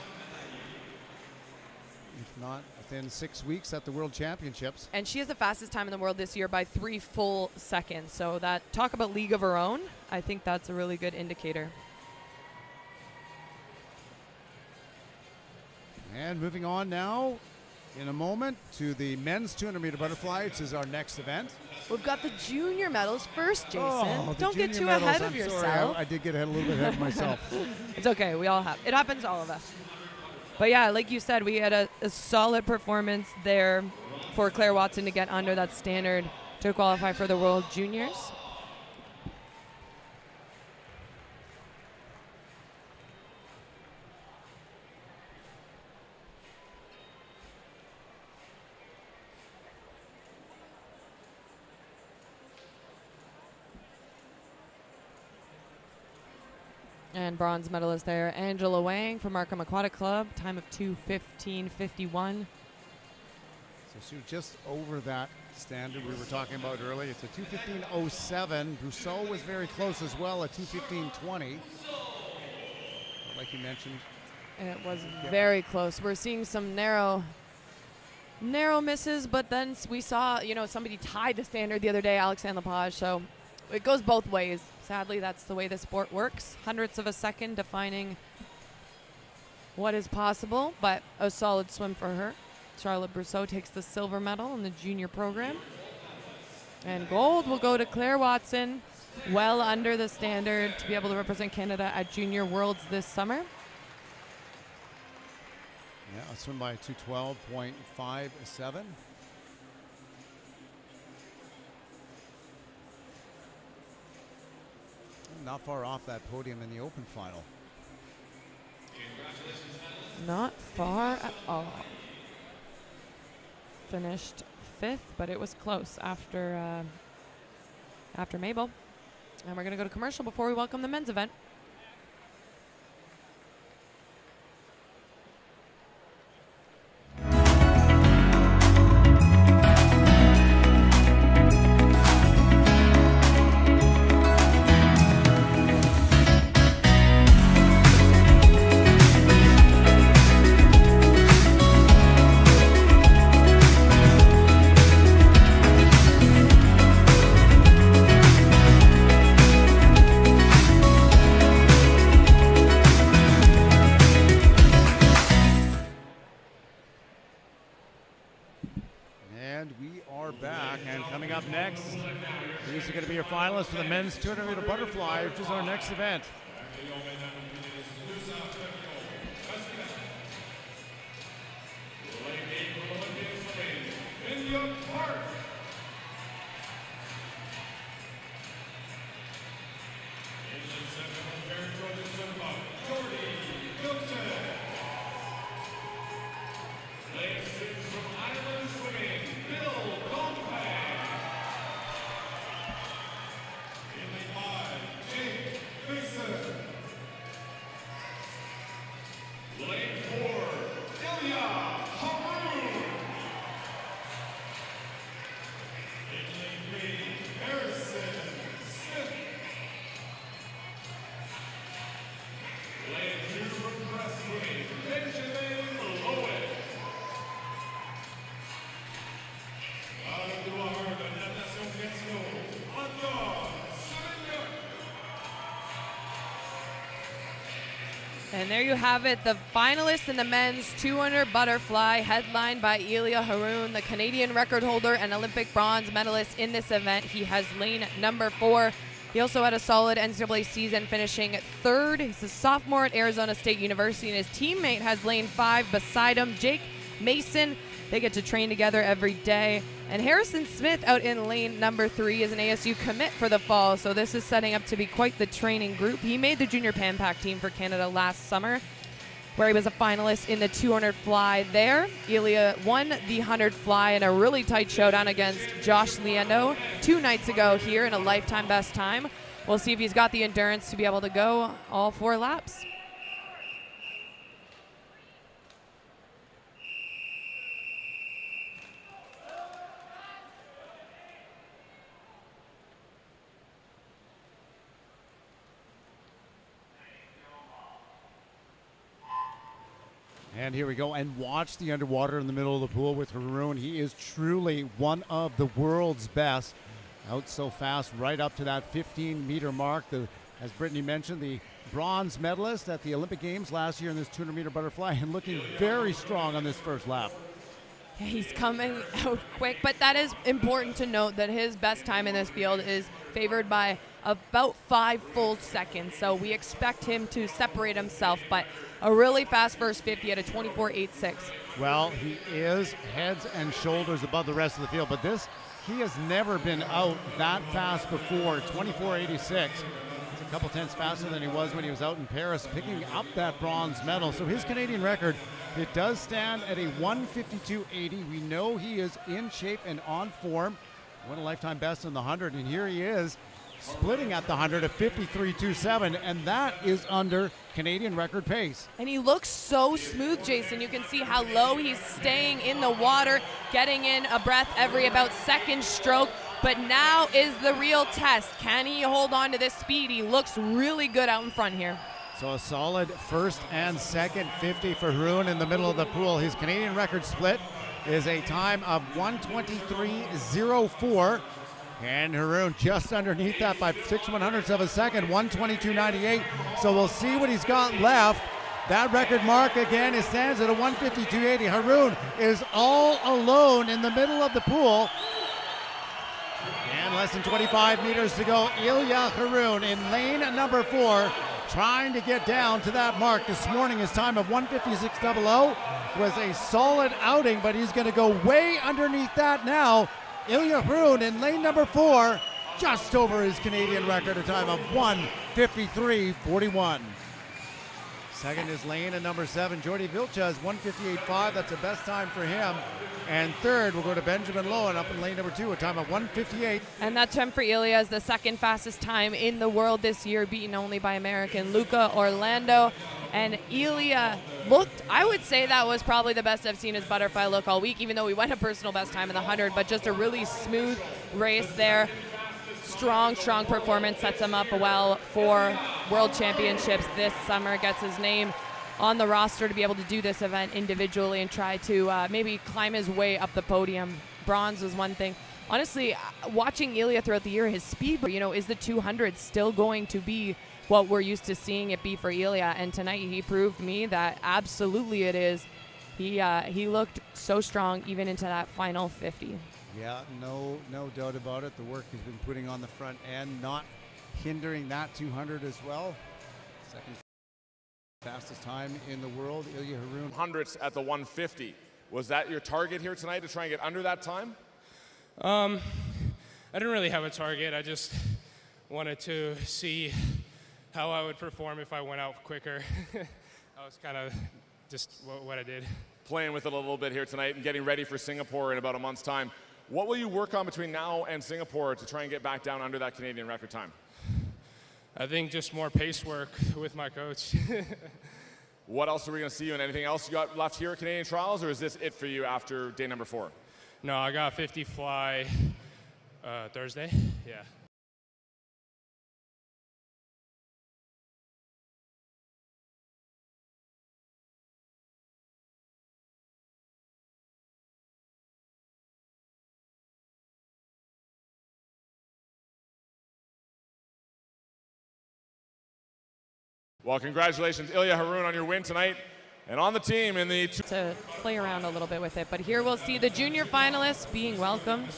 If not within 6 weeks at the World Championships. And she has the fastest time in the world this year by 3 full seconds. So that, talk about league of her own, I think that's a really good indicator. And moving on now, in a moment, to the men's 200-meter butterfly, which is our next event. We've got the junior medals first, Jason. Oh, Don't get too medals. ahead of I'm yourself. Sorry, I did get a little bit ahead of myself. It's okay. We all have. It happens to all of us. But yeah, like you said, we had a solid performance there for Claire Watson to get under that standard to qualify for the World Juniors. And bronze medalist there, Angela Wang from Markham Aquatic Club, time of 2:15:51. So she was just over that standard we were talking about earlier. It's a 2:15:07. Brousseau was very close as well, a 2:15:20. Like you mentioned. It was very close. We're seeing some narrow misses, but then we saw, somebody tied the standard the other day, Alexandre Lepage, so it goes both ways. Sadly, that's the way the sport works. Hundredths of a second defining what is possible, but a solid swim for her. Charlotte Brousseau takes the silver medal in the junior program. And gold will go to Claire Watson, well under the standard to be able to represent Canada at Junior Worlds this summer. Yeah, a swim by 2:12.57. Not far off that podium in the open final. Not far at all. Finished 5th, but it was close after Mabel. And we're going to go to commercial before we welcome the men's event. These are going to be your finalists for the men's 200-meter butterfly, which is our next event. And there you have it, the finalists in the men's 200 butterfly, headlined by Ilya Haroun, the Canadian record holder and Olympic bronze medalist in this event. He has lane number 4. He also had a solid NCAA season, finishing 3rd. He's a sophomore at Arizona State University, and his teammate has lane 5 beside him, Jake Mason. They get to train together every day. And Harrison Smith out in lane number 3 is an ASU commit for the fall, so this is setting up to be quite the training group. He made the junior Pan Pac team for Canada last summer, where he was a finalist in the 200 fly there. Ilya won the 100 fly in a really tight showdown against Josh Liendo 2 nights ago here in a lifetime best time. We'll see if he's got the endurance to be able to go all 4 laps. And here we go, and watch the underwater in the middle of the pool with Haroun. He is truly one of the world's best. Out so fast, right up to that 15-meter mark. As Brittany mentioned, the bronze medalist at the Olympic Games last year in this 200-meter butterfly, and looking very strong on this first lap. Yeah, he's coming out quick, but that is important to note that his best time in this field is favored by about 5 full seconds. So we expect him to separate himself, but a really fast first 50 at a 24.86. Well, he is heads and shoulders above the rest of the field, but he has never been out that fast before. 24.86. It's a couple tenths faster than he was when he was out in Paris, picking up that bronze medal. So his Canadian record, it does stand at a 152.80. We know he is in shape and on form. Won a lifetime best in the 100, and here he is splitting at the 100 at 53.27, and that is under Canadian record pace. And he looks so smooth, Jason. You can see how low he's staying in the water, getting in a breath every about second stroke. But now is the real test. Can he hold on to this speed? He looks really good out in front here. So a solid first and second 50 for Haroun in the middle of the pool. His Canadian record split is a time of 1:23.04. And Haroun just underneath that by 6/100ths of a second, 1:22.98. So we'll see what he's got left. That record mark again, it stands at a 1:52.80. Haroun is all alone in the middle of the pool. And less than 25 meters to go. Ilya Haroun in lane number 4, trying to get down to that mark. This morning his time of 1:56.00 was a solid outing, but he's going to go way underneath that now. Ilya Haroun in lane number 4, just over his Canadian record, a time of 1:53.41. Second is lane at number 7, Jordy Vilches, 1:58.5. That's the best time for him. And third, we'll go to Benjamin Lowen up in lane number 2, a time of 1:58. And that time for Ilya is the second fastest time in the world this year, beaten only by American Luca Orlando. And Ilya looked, I would say that was probably the best I've seen his butterfly look all week, even though he went a personal best time in the 100, but just a really smooth race there. Strong performance, sets him up well for World Championships this summer, gets his name on the roster to be able to do this event individually and try to maybe climb his way up the podium. Bronze was one thing. Honestly, watching Ilya throughout the year, his speed, is the 200 still going to be what we're used to seeing it be for Ilya? And tonight he proved me that absolutely it is. He looked so strong even into that final 50. Yeah, no doubt about it. The work he's been putting on the front end, not hindering that 200 as well. Second fastest time in the world, Ilya Haroun. Hundredths at the 150. Was that your target here tonight, to try and get under that time? I didn't really have a target. I just wanted to see how I would perform if I went out quicker. That was kind of just what I did. Playing with it a little bit here tonight and getting ready for Singapore in about a month's time. What will you work on between now and Singapore to try and get back down under that Canadian record time? I think just more pace work with my coach. What else are we going to see you in? Anything else you got left here at Canadian Trials, or is this it for you after day number 4? No, I got 50 fly Thursday. Yeah. Well, congratulations, Ilya Haroun, on your win tonight. And on the team in the to play around a little bit with it. But here we'll see the junior finalists being welcomed.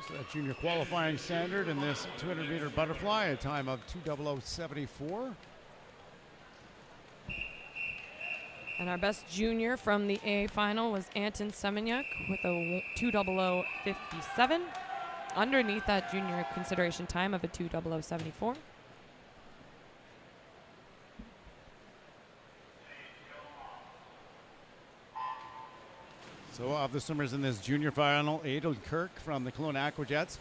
So that junior qualifying standard in this 200-meter butterfly, a time of 2:00.74. And our best junior from the A final was Anton Semeniuk with a 2:00.57. Underneath that junior consideration time of a 2:00.74. So of the swimmers in this junior final, Aidan Kirk from the Kelowna Aquajets.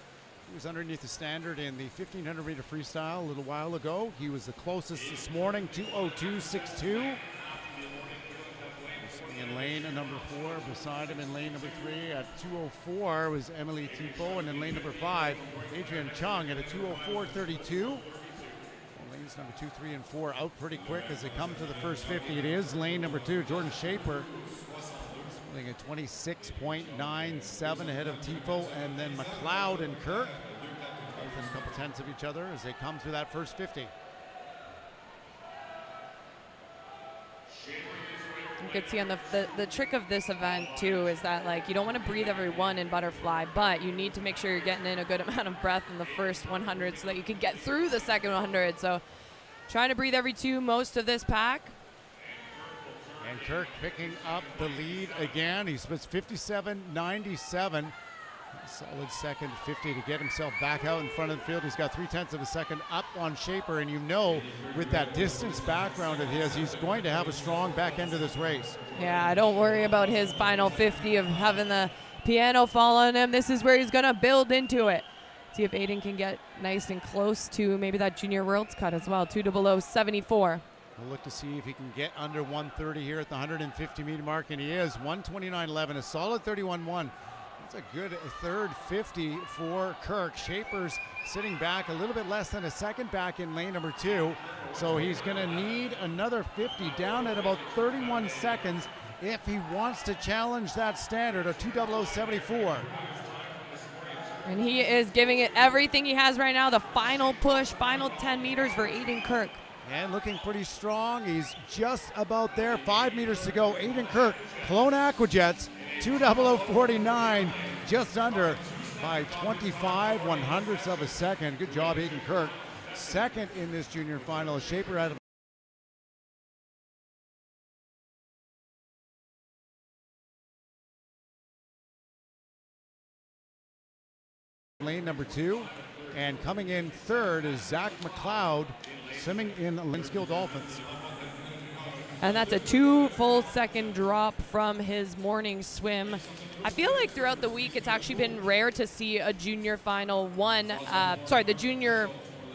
He was underneath the standard in the 1,500 meter freestyle a little while ago. He was the closest this morning, 2:02.62. In lane number 4, beside him in lane number 3 at 2:04 was Emily Tifo, and in lane number 5, Adrian Chung at a 2:04.32. Lanes number 2, 3, and 4 out pretty quick as they come to the first 50. It is lane number 2, Jordan Shaper, swimming at 26.97 ahead of Tifo, and then McLeod and Kirk, within a couple tenths of each other as they come through that first 50. You could see on the trick of this event too is that, like, you don't want to breathe everyone in butterfly, but you need to make sure you're getting in a good amount of breath in the first 100 so that you can get through the second 100. So trying to breathe every 2 most of this pack. And Kirk picking up the lead again. He splits 57.97. Solid second 50 to get himself back out in front of the field. He's got 0.3 of a second up on Shaper, and you know with that distance background of his, he's going to have a strong back end of this race. Yeah, don't worry about his final 50 of having the piano fall on him. This is where he's going to build into it. See if Aiden can get nice and close to maybe that junior world's cut as well, 2:00.74. We'll look to see if he can get under 130 here at the 150 meter mark, and he is 129.11, a solid 31.1. That's a good third 50 for Kirk. Shaper's sitting back a little bit less than a second back in lane number 2. So he's going to need another 50 down at about 31 seconds if he wants to challenge that standard of 2:00.74. And he is giving it everything he has right now. The final push, final 10 meters for Aiden Kirk. And looking pretty strong. He's just about there. 5 meters to go. Aiden Kirk, Kelowna Aquajets, 2:00.49, just under by 25/100ths of a second. Good job, Aiden Kirk. Second in this junior final. Shaper out of lane number 2. And coming in third is Zach McLeod, swimming in Linskill Dolphins. And that's a 2 full second drop from his morning swim. I feel like throughout the week it's actually been rare to see a junior final the junior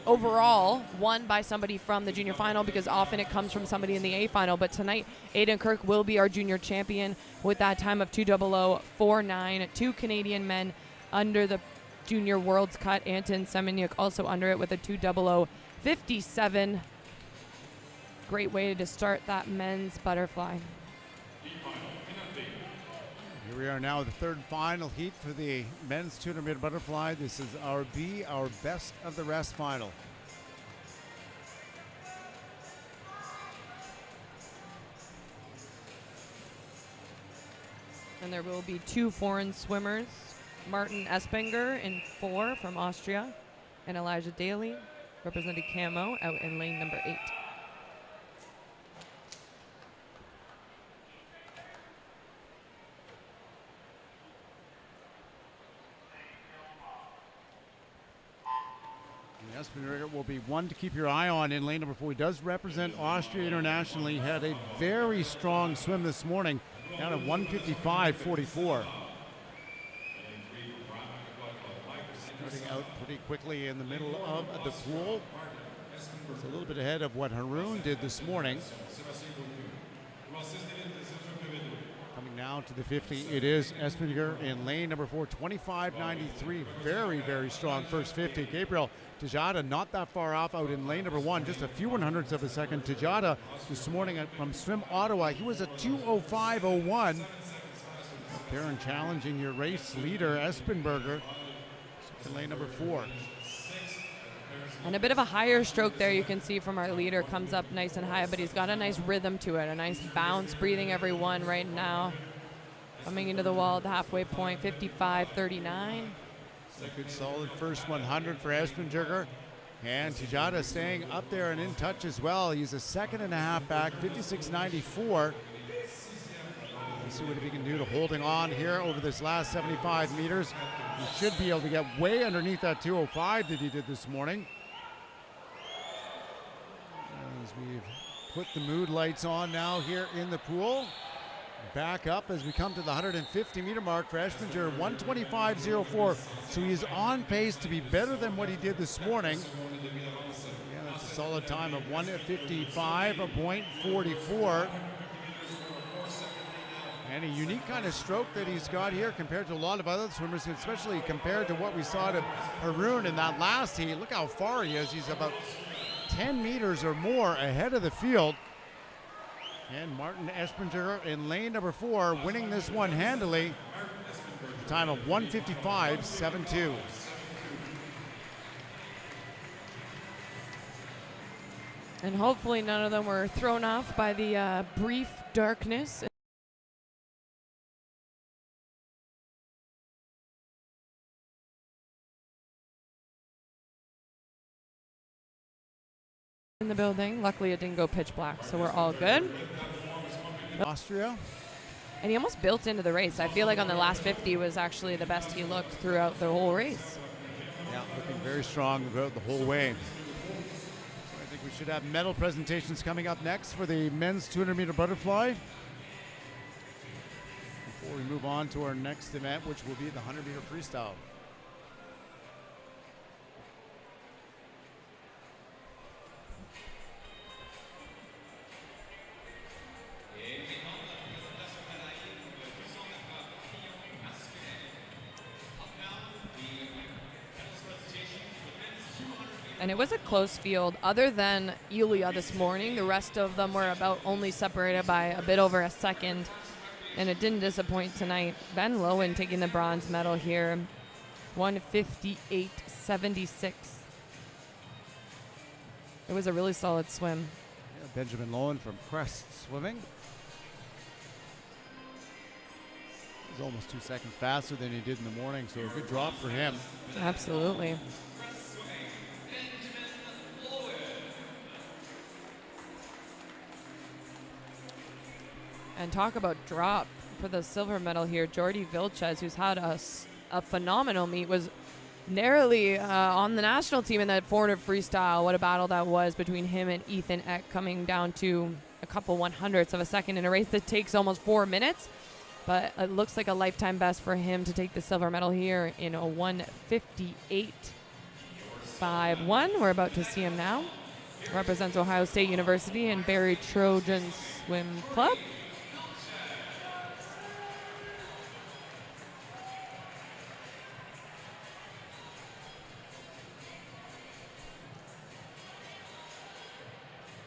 overall won by somebody from the junior final, because often it comes from somebody in the A final. But tonight, Aiden Kirk will be our junior champion with that time of 2:00.49. 2 Canadian men under the junior world's cut. Anton Semeniuk also under it with a 2:00.57. Great way to start that men's butterfly. Here we are now at the third final heat for the men's 200 meter butterfly. This is our best of the rest final. And there will be 2 foreign swimmers. Martin Espenger in 4 from Austria, and Elijah Daly, representing Camo, out in lane number 8. Espenberger will be one to keep your eye on in lane number 4. He does represent Austria internationally. Had a very strong swim this morning, down at 1:55.44. Starting out pretty quickly in the middle of the pool. It's a little bit ahead of what Haroon did this morning. Coming now to the 50, it is Espenberger in lane number 4, 25.93. Very, very strong first 50. Gabriel Tejada not that far off out in lane number 1, just a few 100ths of a second. Tejada this morning from Swim Ottawa, he was a 2:05.01. Darren challenging your race leader, Espenberger, in lane number 4. And a bit of a higher stroke there you can see from our leader. Comes up nice and high, but he's got a nice rhythm to it, a nice bounce, breathing every one right now. Coming into the wall at the halfway point, 55.39. A good solid first 100 for Espenberger. And Tejada staying up there and in touch as well. He's a second and a half back, 56.94. Let's see what he can do to holding on here over this last 75 meters. He should be able to get way underneath that 2:05 that he did this morning. As we've put the mood lights on now here in the pool. Back up as we come to the 150 meter mark for Espenberger, 1:25.04. So he's on pace to be better than what he did this morning. Yeah, that's a solid time of 1:55.44. And a unique kind of stroke that he's got here compared to a lot of other swimmers, especially compared to what we saw to Haroon in that last heat. Look how far he is. He's about 10 meters or more ahead of the field. And Martin Espenberger in lane number 4, winning this one handily. A time of 1:55.72. And hopefully none of them were thrown off by the brief darkness. In the building. Luckily it didn't go pitch black, so we're all good. Austria. And he almost built into the race. I feel like on the last 50 was actually the best he looked throughout the whole race. Yeah, looking very strong throughout the whole way. So I think we should have medal presentations coming up next for the men's 200 meter butterfly. Before we move on to our next event, which will be the 100 meter freestyle. And it was a close field. Other than Ilya this morning, the rest of them were about only separated by a bit over a second. And it didn't disappoint tonight. Ben Lowen taking the bronze medal here. 1:58.76. It was a really solid swim. Yeah, Benjamin Lowen from Crest Swimming. He was almost 2 seconds faster than he did in the morning, so a good drop for him. Absolutely. And talk about drop for the silver medal here. Jordi Vilches, who's had a phenomenal meet, was narrowly on the national team in that 400 freestyle. What a battle that was between him and Ethan Eck, coming down to a couple 100ths of a second in a race that takes almost 4 minutes. But it looks like a lifetime best for him to take the silver medal here in a 1:58.51. We're about to see him now. Represents Ohio State University and Barrie Trojan Swim Club.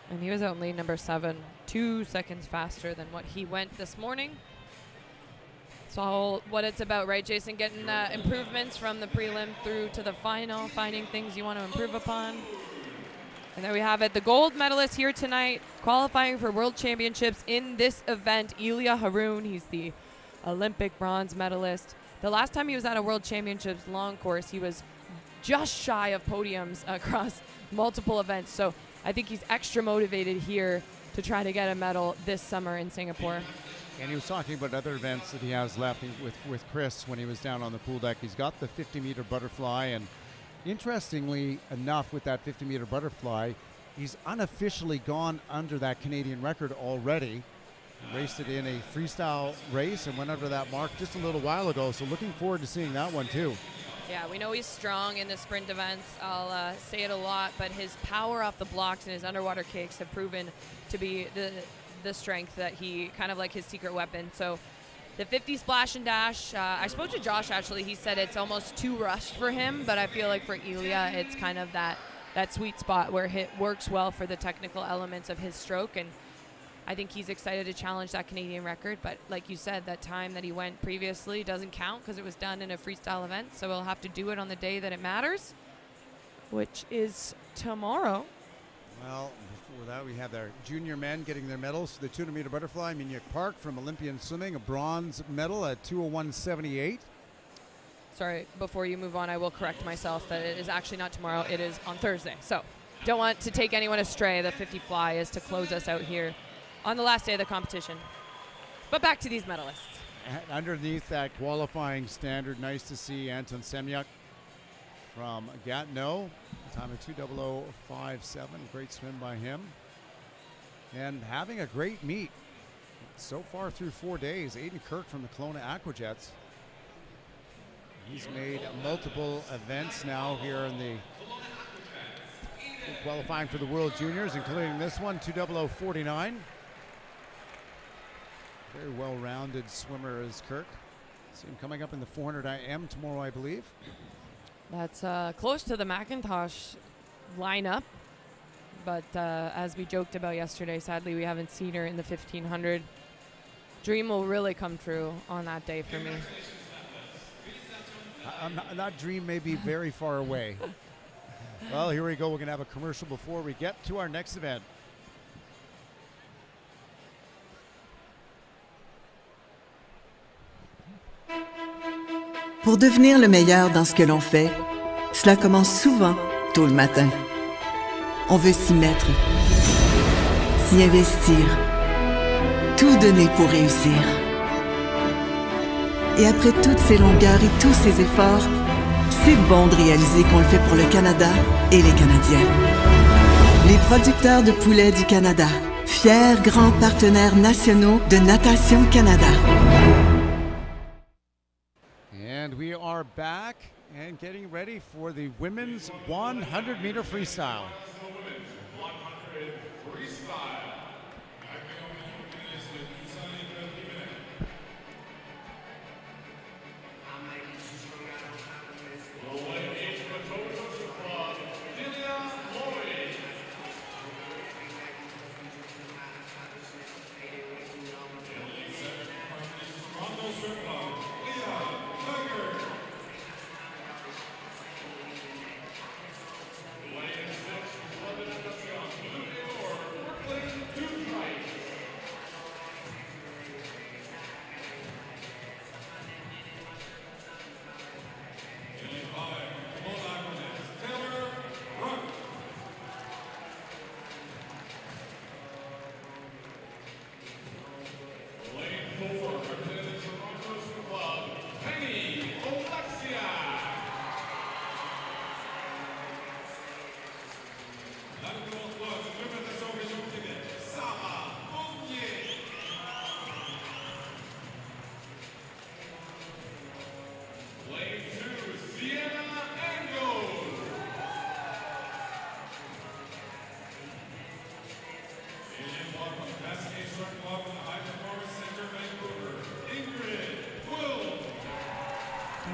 And he was out in lane number 7, 2 seconds faster than what he went this morning. It's all what it's about, right, Jason? Getting improvements from the prelim through to the final, finding things you want to improve upon. And there we have it. The gold medalist here tonight, qualifying for World Championships in this event, Ilya Haroon. He's the Olympic bronze medalist. The last time he was at a World Championships long course, he was just shy of podiums across multiple events. So I think he's extra motivated here to try to get a medal this summer in Singapore. And he was talking about other events that he has left with Chris when he was down on the pool deck. He's got the 50 meter butterfly, and Interestingly enough, with that 50-meter butterfly, he's unofficially gone under that Canadian record already. He raced it in a freestyle race and went under that mark just a little while ago. So looking forward to seeing that one too. Yeah, we know he's strong in the sprint events. I'll say it a lot, but his power off the blocks and his underwater kicks have proven to be the strength that he kind of like his secret weapon. So the 50 splash and dash, I spoke to Josh actually. He said it's almost too rushed for him, but I feel like for Ilya, it's kind of that sweet spot where it works well for the technical elements of his stroke. And I think he's excited to challenge that Canadian record, but like you said, that time that he went previously doesn't count because it was done in a freestyle event, so he'll have to do it on the day that it matters, which is tomorrow. Well, before that, we have our junior men getting their medals. The 200-meter butterfly, Minhyuk Park from Olympian swimming, a bronze medal at 2:01.78. Sorry, before you move on, I will correct myself that it is actually not tomorrow, it is on Thursday. So don't want to take anyone astray. The 50 fly is to close us out here on the last day of the competition. But back to these medalists. And underneath that qualifying standard, nice to see Anton Semyuk from Gatineau, time of 2:00.57. Great swim by him. And having a great meet so far through 4 days. Aiden Kirk from the Kelowna Aquajets. He's made multiple events now here in the qualifying for the World Juniors, including this one, 2:00.49. Very well-rounded swimmer is Kirk. See him coming up in the 400 IM tomorrow, I believe. That's close to the McIntosh lineup, but as we joked about yesterday, sadly we haven't seen her in the 1500. Dream will really come true on that day for me. That dream may be very far away. Well, here we go. We're going to have a commercial before we get to our next event. Pour devenir le meilleur dans ce que l'on fait, cela commence souvent tôt le matin. On veut s'y mettre, s'y investir, tout donner pour réussir. Et après toutes ces longueurs et tous ces efforts, c'est bon de réaliser qu'on le fait pour le Canada et les Canadiens. Les producteurs de poulets du Canada, fiers grands partenaires nationaux de Natation Canada. And we are back and getting ready for the women's 100-meter freestyle.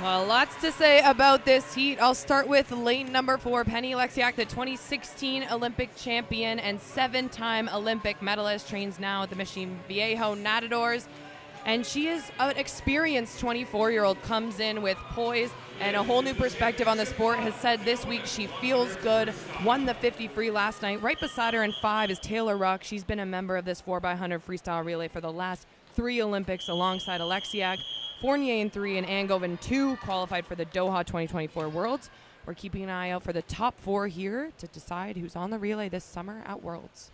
Well, lots to say about this heat. I'll start with lane number 4, Penny Oleksiak, the 2016 Olympic champion and 7-time Olympic medalist, trains now at the Mission Viejo Nadadores. And she is an experienced 24-year-old, comes in with poise and a whole new perspective on the sport, has said this week she feels good, won the 50 free last night. Right beside her in 5 is Taylor Ruck. She's been a member of this 4x100 freestyle relay for the last 3 Olympics alongside Oleksiak. Fournier in 3 and Angove in 2 qualified for the Doha 2024 Worlds. We're keeping an eye out for the top 4 here to decide who's on the relay this summer at Worlds.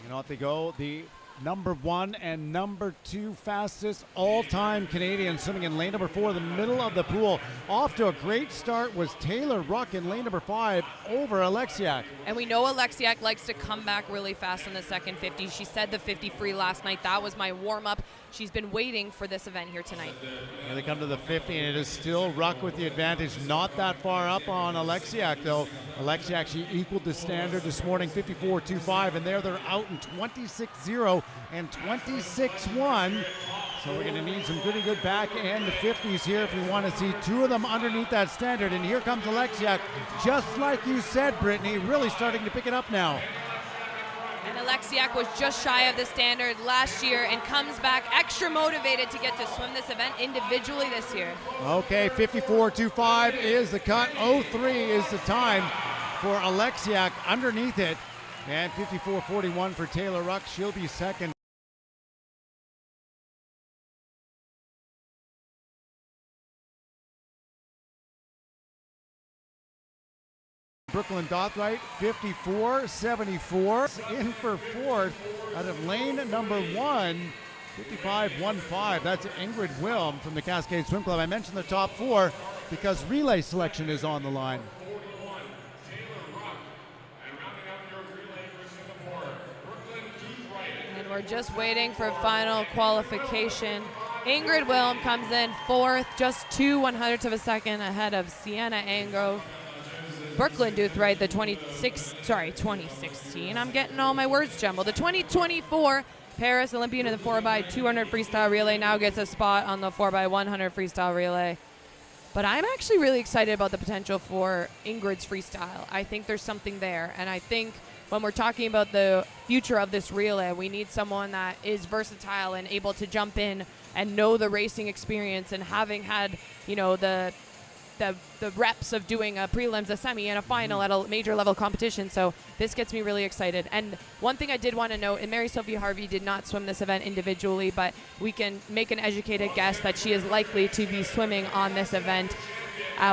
And off they go. The number 1 and number 2 fastest all-time Canadian swimming in lane number 4, the middle of the pool. Off to a great start was Taylor Ruck in lane number 5 over Alexiak. And we know Alexiak likes to come back really fast in the second 50. She said the 50 free last night. That was my warm-up. She's been waiting for this event here tonight. Here they come to the 50, and it is still Ruck with the advantage. Not that far up on Alexiak, though. Alexiak, she equaled the standard this morning, 54.25, and there they're out in 26.0 and 26.1. So we're going to need some pretty good back end 50s here if we want to see two of them underneath that standard. And here comes Alexiak, just like you said, Brittany, really starting to pick it up now. And Alexiak was just shy of the standard last year and comes back extra motivated to get to swim this event individually this year. Okay, 54.25 is the cut. 03 is the time for Alexiak underneath it. And 54.41 for Taylor Ruck. She'll be second. Brooklyn Dothright, 54.74. In for fourth out of lane number 1, 55.15. That's Ingrid Wilm from the Cascade Swim Club. I mentioned the top 4 because relay selection is on the line. And we're just waiting for final qualification. Ingrid Wilm comes in fourth, just 2/100ths of a second ahead of Sienna Angrove. Brooklyn Dothright, the 2016. I'm getting all my words jumbled. The 2024 Paris Olympian in the 4x200 freestyle relay now gets a spot on the 4x100 freestyle relay. But I'm actually really excited about the potential for Ingrid's freestyle. I think there's something there. And I think when we're talking about the future of this relay, we need someone that is versatile and able to jump in and know the racing experience and having had, you know, the reps of doing a prelims, a semi, and a final at a major level competition. So this gets me really excited. And one thing I did want to note, and Mary Sophie Harvey did not swim this event individually, but we can make an educated guess that she is likely to be swimming on this event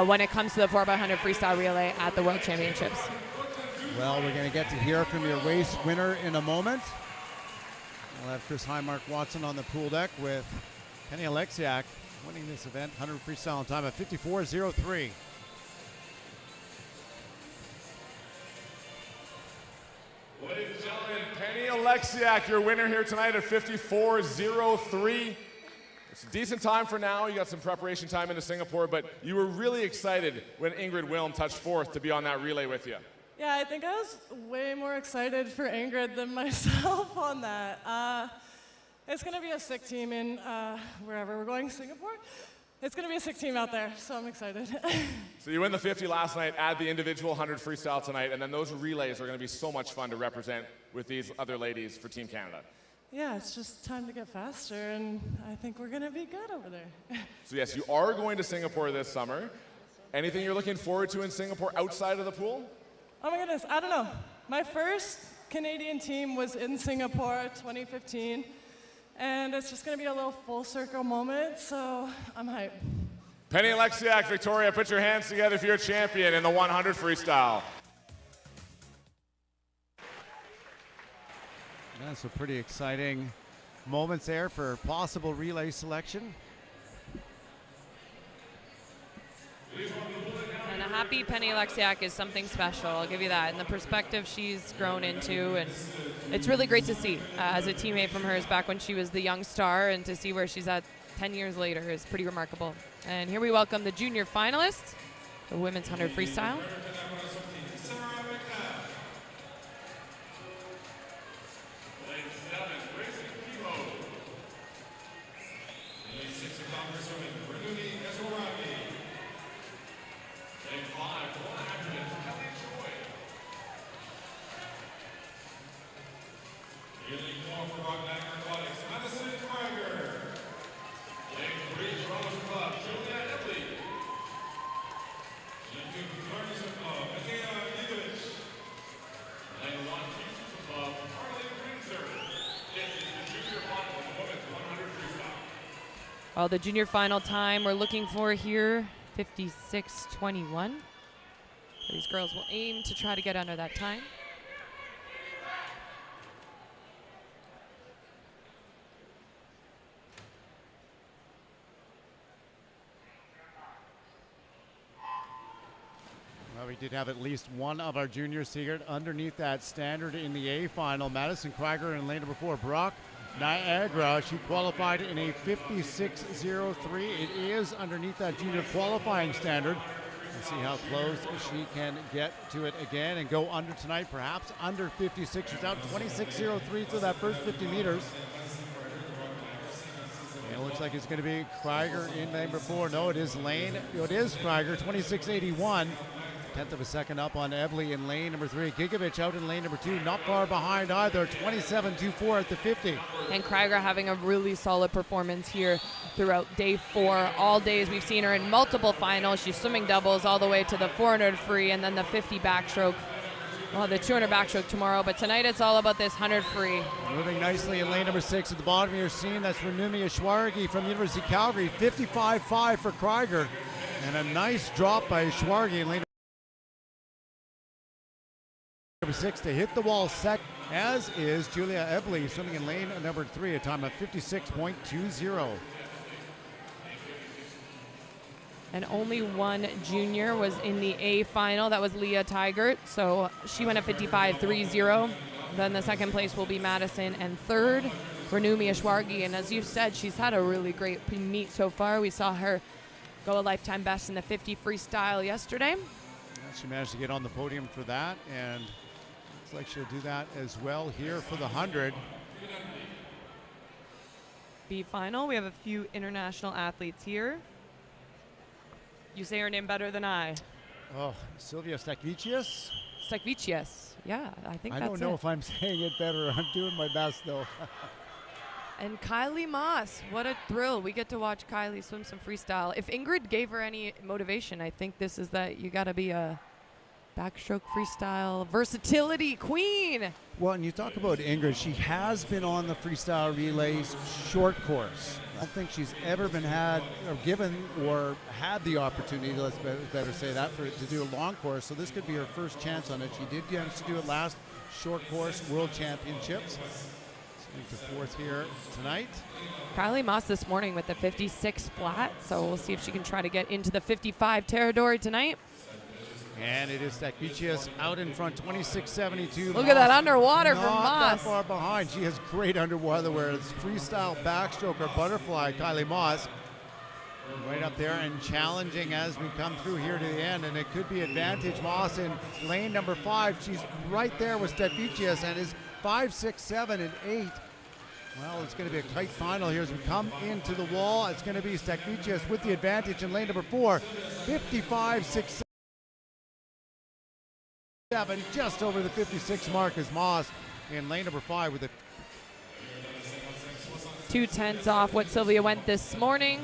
when it comes to the 4x100 freestyle relay at the World Championships. Well, we're going to get to hear from your race winner in a moment. We'll have Chris Highmark-Watson on the pool deck with Penny Alexiak winning this event, 100 freestyle time at 54.03. Ladies and gentlemen, Penny Alexiak, your winner here tonight at 54.03. It's a decent time for now. You got some preparation time into Singapore, but you were really excited when Ingrid Wilm touched fourth to be on that relay with you. Yeah, I think I was way more excited for Ingrid than myself on that. It's going to be a sick team in wherever we're going, Singapore. It's going to be a sick team out there, so I'm excited. So you win the 50 last night, add the individual 100 freestyle tonight, and then those relays are going to be so much fun to represent with these other ladies for Team Canada. Yeah, it's just time to get faster, and I think we're going to be good over there. So yes, you are going to Singapore this summer. Anything you're looking forward to in Singapore outside of the pool? Oh my goodness, I don't know. My first Canadian team was in Singapore 2015. And it's just going to be a little full circle moment, so I'm hyped. Penny Alexiak, Victoria, put your hands together for your champion in the 100 freestyle. Yeah, so pretty exciting moments there for possible relay selection. And a happy Penny Alexiak is something special, I'll give you that. And the perspective she's grown into, and it's really great to see as a teammate from hers back when she was the young star, and to see where she's at 10 years later is pretty remarkable. And here we welcome the junior finalists, the women's 100 freestyle. Well, the junior final time we're looking for here, 56.21. These girls will aim to try to get under that time. Well, we did have at least one of our juniors here underneath that standard in the A final. Madison Krieger in lane number 4. Brock Niagara, she qualified in a 56.03. It is underneath that junior qualifying standard. Let's see how close she can get to it again and go under tonight, perhaps under 56. She's out 26.03 through that first 50 meters. And it looks like it's going to be Krieger in lane number 4. No, it is Lane. It is Krieger, 26.81. 10th of a second up on Evely in lane number 3. Gigovich out in lane number 2, not far behind either, 27.24 at the 50. And Krieger having a really solid performance here throughout day 4. All days we've seen her in multiple finals. She's swimming doubles all the way to the 400 free and then the 50 backstroke. Well, the 200 backstroke tomorrow, but tonight it's all about this 100 free. Moving nicely in lane number 6 at the bottom of your scene. That's Renumi Ashwargi from University of Calgary. 55.5 for Krieger. And a nice drop by Ashwargi in lane number 6 to hit the wall second, as is Julia Ebley swimming in lane number 3, a time of 56.20. And only one junior was in the A final. That was Leah Tigert. So she went at 55.30. Then the second place will be Madison, and third, Renumi Ashwargi. And as you said, she's had a really great meet so far. We saw her go a lifetime best in the 50 freestyle yesterday. She managed to get on the podium for that, and looks like she'll do that as well here for the 100. B final, we have a few international athletes here. You say her name better than I. Oh, Sylvia Stakvicius? Stakvicius, yeah, I think that's it. I don't know if I'm saying it better. I'm doing my best, though. And Kylie Moss, what a thrill. We get to watch Kylie swim some freestyle. If Ingrid gave her any motivation, I think this is that you got to be a backstroke freestyle versatility queen. Well, and you talk about Ingrid, she has been on the freestyle relays short course. I don't think she's ever been given or had the opportunity, let's better say that, to do a long course. So this could be her first chance on it. She did manage to do it last short course World Championships. To fourth here tonight. Kylie Moss this morning with the 56 flat, so we'll see if she can try to get into the 55 territory tonight. And it is Stakvicius out in front, 26.72. Look at that underwater from Moss. Not that far behind. She has great underwater where it's freestyle backstroke or butterfly. Kylie Moss right up there and challenging as we come through here to the end, and it could be advantage Moss in lane number 5. She's right there with Stakvicius and is 5, 6, 7, and 8. Well, it's going to be a tight final here as we come into the wall. It's going to be Stakvicius with the advantage in lane number 4. 55, 6, 7, just over the 56 mark as Moss in lane number 5 with a 2/10 off what Sylvia went this morning.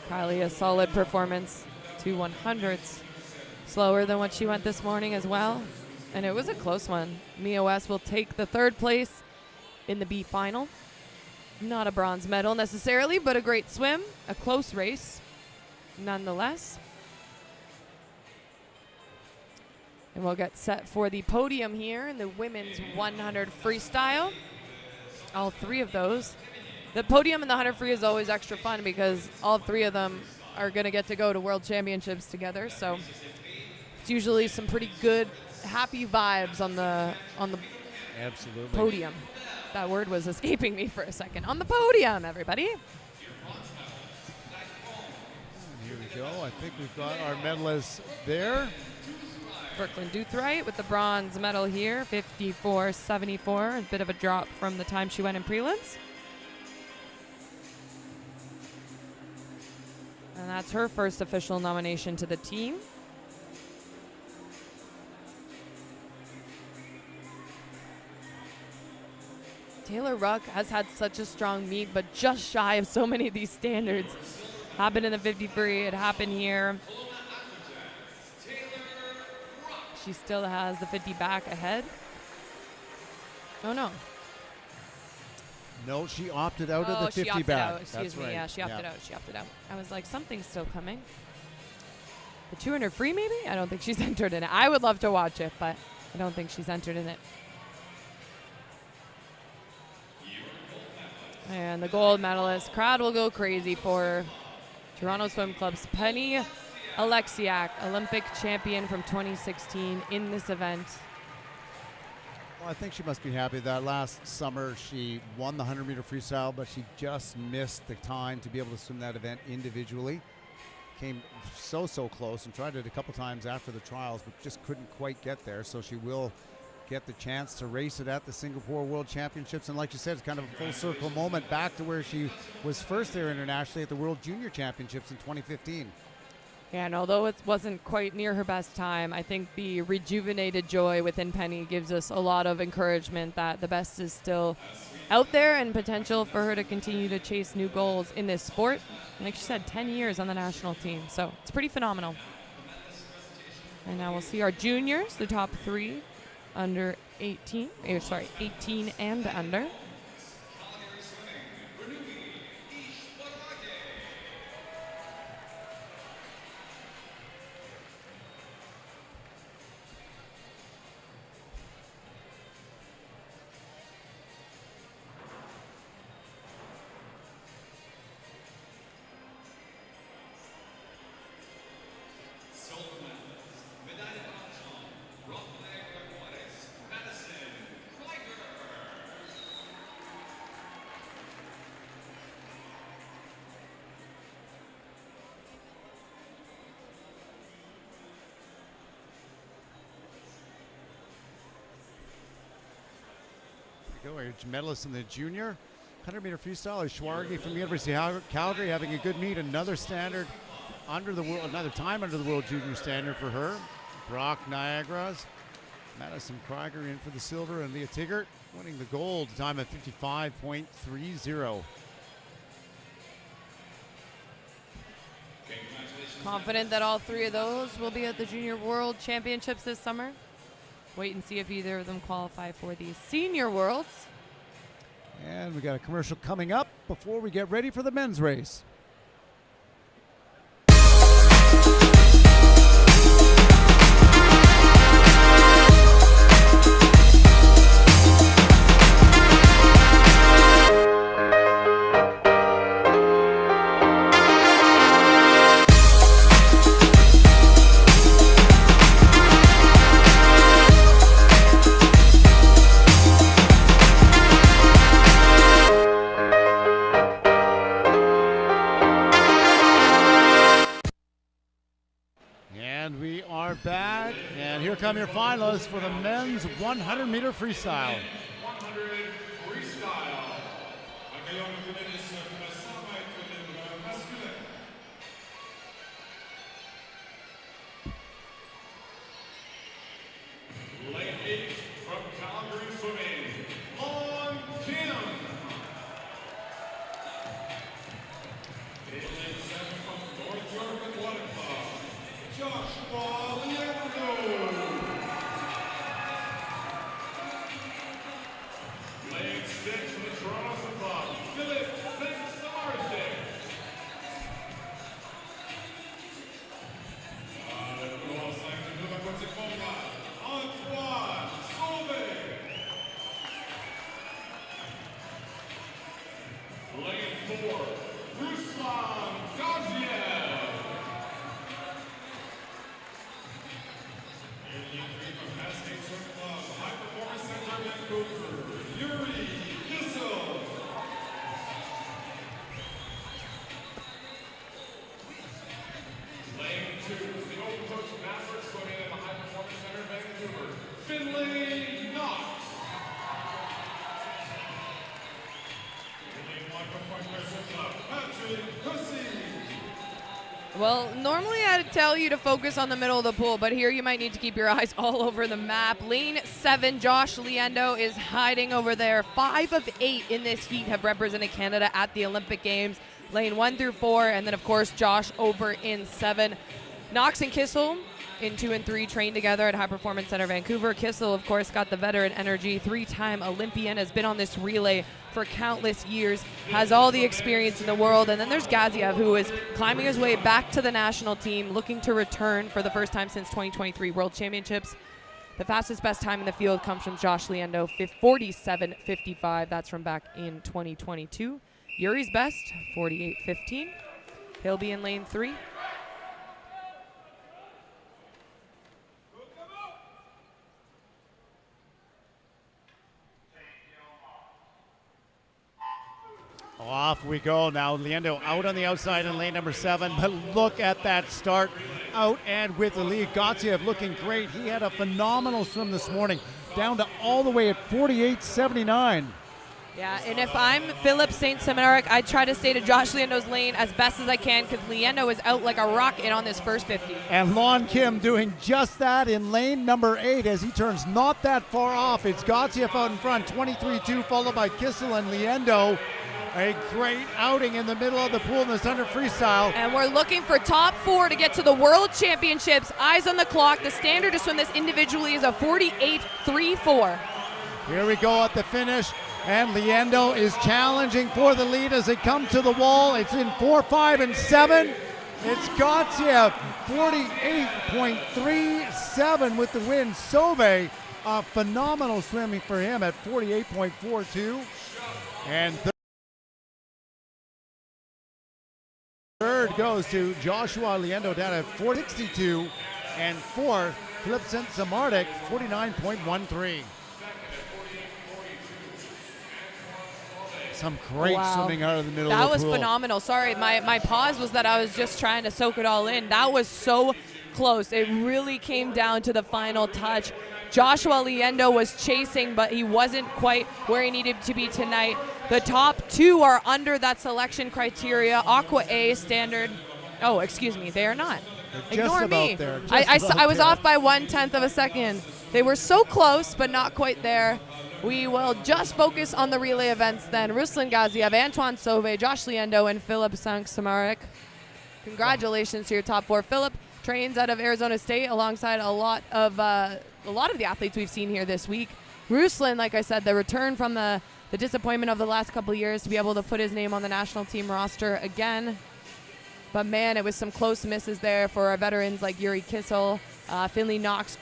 Kylie, a solid performance, 2 100ths. Slower than what she went this morning as well. And it was a close one. Mia West will take the 3rd place in the B final. Not a bronze medal necessarily, but a great swim, a close race nonetheless. And we'll get set for the podium here in the women's 100 freestyle. All 3 of those. The podium in the 100 free is always extra fun because all 3 of them are going to get to go to World Championships together. So it's usually some pretty good, happy vibes on the absolutely podium. That word was escaping me for a second. On the podium, everybody. And here we go. I think we've got our medalists there. Brooklyn Duthright with the bronze medal here, 54.74. A bit of a drop from the time she went in prelims. And that's her first official nomination to the team. Taylor Ruck has had such a strong meet, but just shy of so many of these standards. Happened in the 53, it happened here. She still has the 50 back ahead. Oh no. No, she opted out of the 50 back. Excuse me, yeah, she opted out. She opted out. I was like, something's still coming. The 200 free, maybe? I don't think she's entered in it. I would love to watch it, but I don't think she's entered in it. And the gold medalist, crowd will go crazy for her. Toronto Swim Club's Penny Alexiak, Olympic champion from 2016 in this event. Well, I think she must be happy that last summer she won the 100-meter freestyle, but she just missed the time to be able to swim that event individually. Came so close and tried it a couple times after the trials, but just couldn't quite get there. So she will get the chance to race it at the Singapore World Championships. And like you said, it's kind of a full circle moment back to where she was first there internationally at the World Junior Championships in 2015. Yeah, and although it wasn't quite near her best time, I think the rejuvenated joy within Penny gives us a lot of encouragement that the best is still out there and potential for her to continue to chase new goals in this sport. Like she said, 10 years on the national team, so it's pretty phenomenal. And now we'll see our juniors, the top three, under 18, 18 and under. Medalist in the junior 100-meter freestyle is Schwarge from the University of Calgary, having a good meet. Another standard under the world, another time under the world junior standard for her. Brock Niagara's Madison Krieger in for the silver, and Leah Tiggart winning the gold, time at 55.30. Confident that all three of those will be at the Junior World Championships this summer. Wait and see if either of them qualify for the Senior Worlds. And we got a commercial coming up before we get ready for the men's race. Back, and here come your finalists for the men's 100-meter freestyle. 100 freestyle. Accueillons le finaliste pour le 100 mètres libre masculin. Lane 8 from Calgary swimming, Long Kim. Lane 7 from North York Aquatic Club, Joshua Leandro. Lane 6 from the Toronto Swim Club, Philip Samardzich. Le numéro 5 du club aquatique Montréal, Antoine Sauvé. Lane 4, Ruslan Gaziev. High Performance Center Vancouver, Yuri Kissel. Lane 2 is the Open Coach Master swimming at the High Performance Center Vancouver, Finley Knox. Lane 1 from Point Swim Club, Patrick Hussey. Well, normally I'd tell you to focus on the middle of the pool, but here you might need to keep your eyes all over the map. Lane 7, Josh Leando is hiding over there. 5 of 8 in this heat have represented Canada at the Olympic Games. Lane 1 through 4, and then of course Josh over in 7. Knox and Kissel in 2 and 3 trained together at High Performance Center Vancouver. Kissel, of course, got the veteran energy, 3-time Olympian, has been on this relay for countless years, has all the experience in the world. And then there's Gaziev, who is climbing his way back to the national team, looking to return for the first time since 2023 World Championships. The fastest best time in the field comes from Josh Leando, 47.55. That's from back in 2022. Yuri's best, 48.15. He'll be in lane 3. Off we go now. Liendo out on the outside in lane number 7, but look at that start. Out and with the lead. Gatsiev looking great. He had a phenomenal swim this morning, down to all the way at 48.79. Yeah, and if I'm Philip St. Simonic, I try to stay to Josh Liendo's lane as best as I can because Liendo is out like a rocket on this first 50. And Lon Kim doing just that in lane number 8 as he turns not that far off. It's Gatsiev out in front, 23.2, followed by Kissel and Liendo. A great outing in the middle of the pool in the 100 freestyle. And we're looking for top 4 to get to the World Championships. Eyes on the clock. The standard to swim this individually is a 48.34. Here we go at the finish. And Liendo is challenging for the lead as they come to the wall. It's in 4, 5, and 7. It's Gatsiev, 48.37 with the win. Sauve, a phenomenal swimming for him at 48.42. And third goes to Joshua Liendo down at 462. And fourth, Philip St. Simonic, 49.13. Some great swimming out of the middle of the pool. That was phenomenal. Sorry, my pause was that I was just trying to soak it all in. That was so close. It really came down to the final touch. Joshua Liendo was chasing, but he wasn't quite where he needed to be tonight. The top 2 are under that selection criteria. Aqua A standard. Oh, excuse me, they are not. They're Ignore me. There, I was off by 1/10 of a second. They were so close, but not quite there. We will just focus on the relay events then. Ruslan Gaziyev, Antoine Sauve, Josh Liendo, and Philip St. Simonic. Congratulations to your top 4. Philip trains out of Arizona State alongside a lot of the athletes we've seen here this week. Ruslan, like I said, the return from the disappointment of the last couple of years to be able to put his name on the national team roster again. But man, it was some close misses there for our veterans like Yuri Kissel. Finley Knox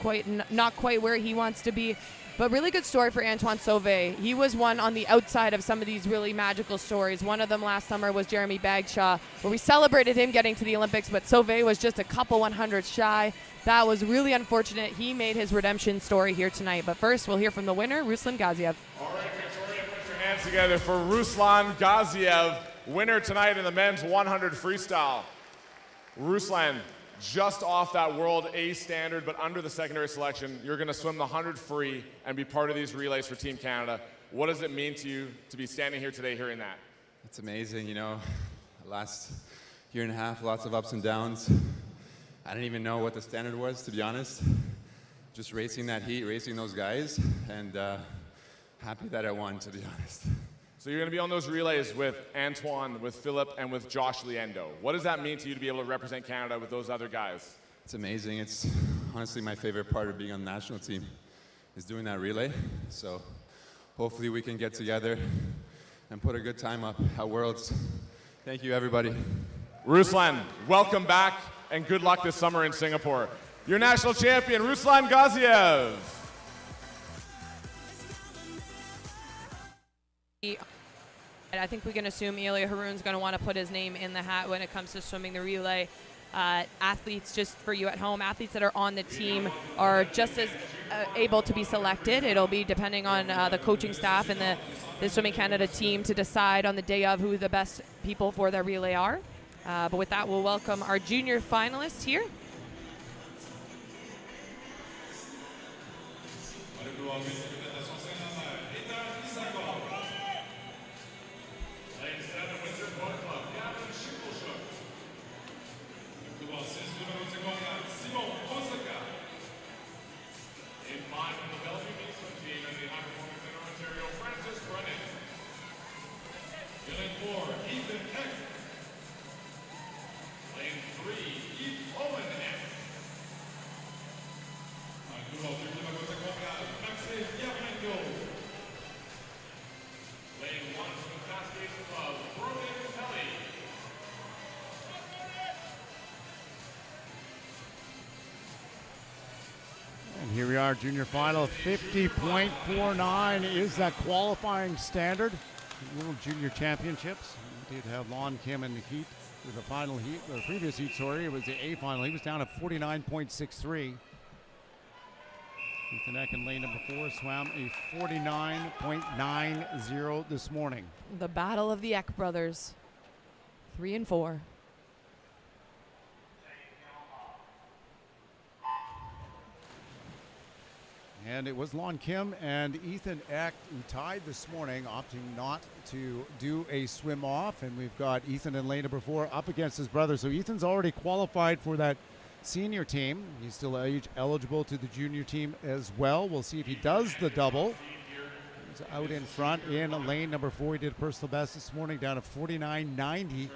not quite where he wants to be. But really good story for Antoine Sauve. He was one on the outside of some of these really magical stories. One of them last summer was Jeremy Bagshaw, where we celebrated him getting to the Olympics, but Sauve was just a couple 100s shy. That was really unfortunate. He made his redemption story here tonight. But first, we'll hear from the winner, Ruslan Gaziyev. All right, Victoria, put your hands together for Ruslan Gaziyev, winner tonight in the men's 100 freestyle. Ruslan, just off that world A standard, but under the secondary selection, you're going to swim the 100 free and be part of these relays for Team Canada. What does it mean to you to be standing here today hearing that? It's amazing, you know, last year and a half, lots of ups and downs. I didn't even know what the standard was, to be honest. Just racing that heat, racing those guys, and happy that I won, to be honest. So you're going to be on those relays with Antoine, with Philip, and with Josh Liendo. What does that mean to you to be able to represent Canada with those other guys? It's amazing. It's honestly my favorite part of being on the national team is doing that relay. So hopefully we can get together and put a good time up at Worlds. Thank you, everybody. Ruslan, welcome back and good luck this summer in Singapore. Your national champion, Ruslan Gaziyev. I think we can assume Ilya Haroun's going to want to put his name in the hat when it comes to swimming the relay. Athletes, just for you at home, athletes that are on the team are just as able to be selected. It'll be depending on the coaching staff and the Swimming Canada team to decide on the day of who the best people for their relay are. But with that, we'll welcome our junior finalists here. And here we are, junior final, 50.49 is that qualifying standard. World Junior Championships. We did have Lon Kim in the heat the final heat, the previous heat, sorry, it was the A final. He was down at 49.63. Ethan Eck in lane number 4 swam a 49.90 this morning. The battle of the Eck brothers, 3 and 4. And it was Lon Kim and Ethan Eck who tied this morning, opting not to do a swim off. And we've got Ethan in lane number 4 up against his brother. So Ethan's already qualified for that senior team. He's still eligible to the junior team as well. We'll see if he does the double. He's out in front in lane number 4. He did a personal best this morning down to 49.90.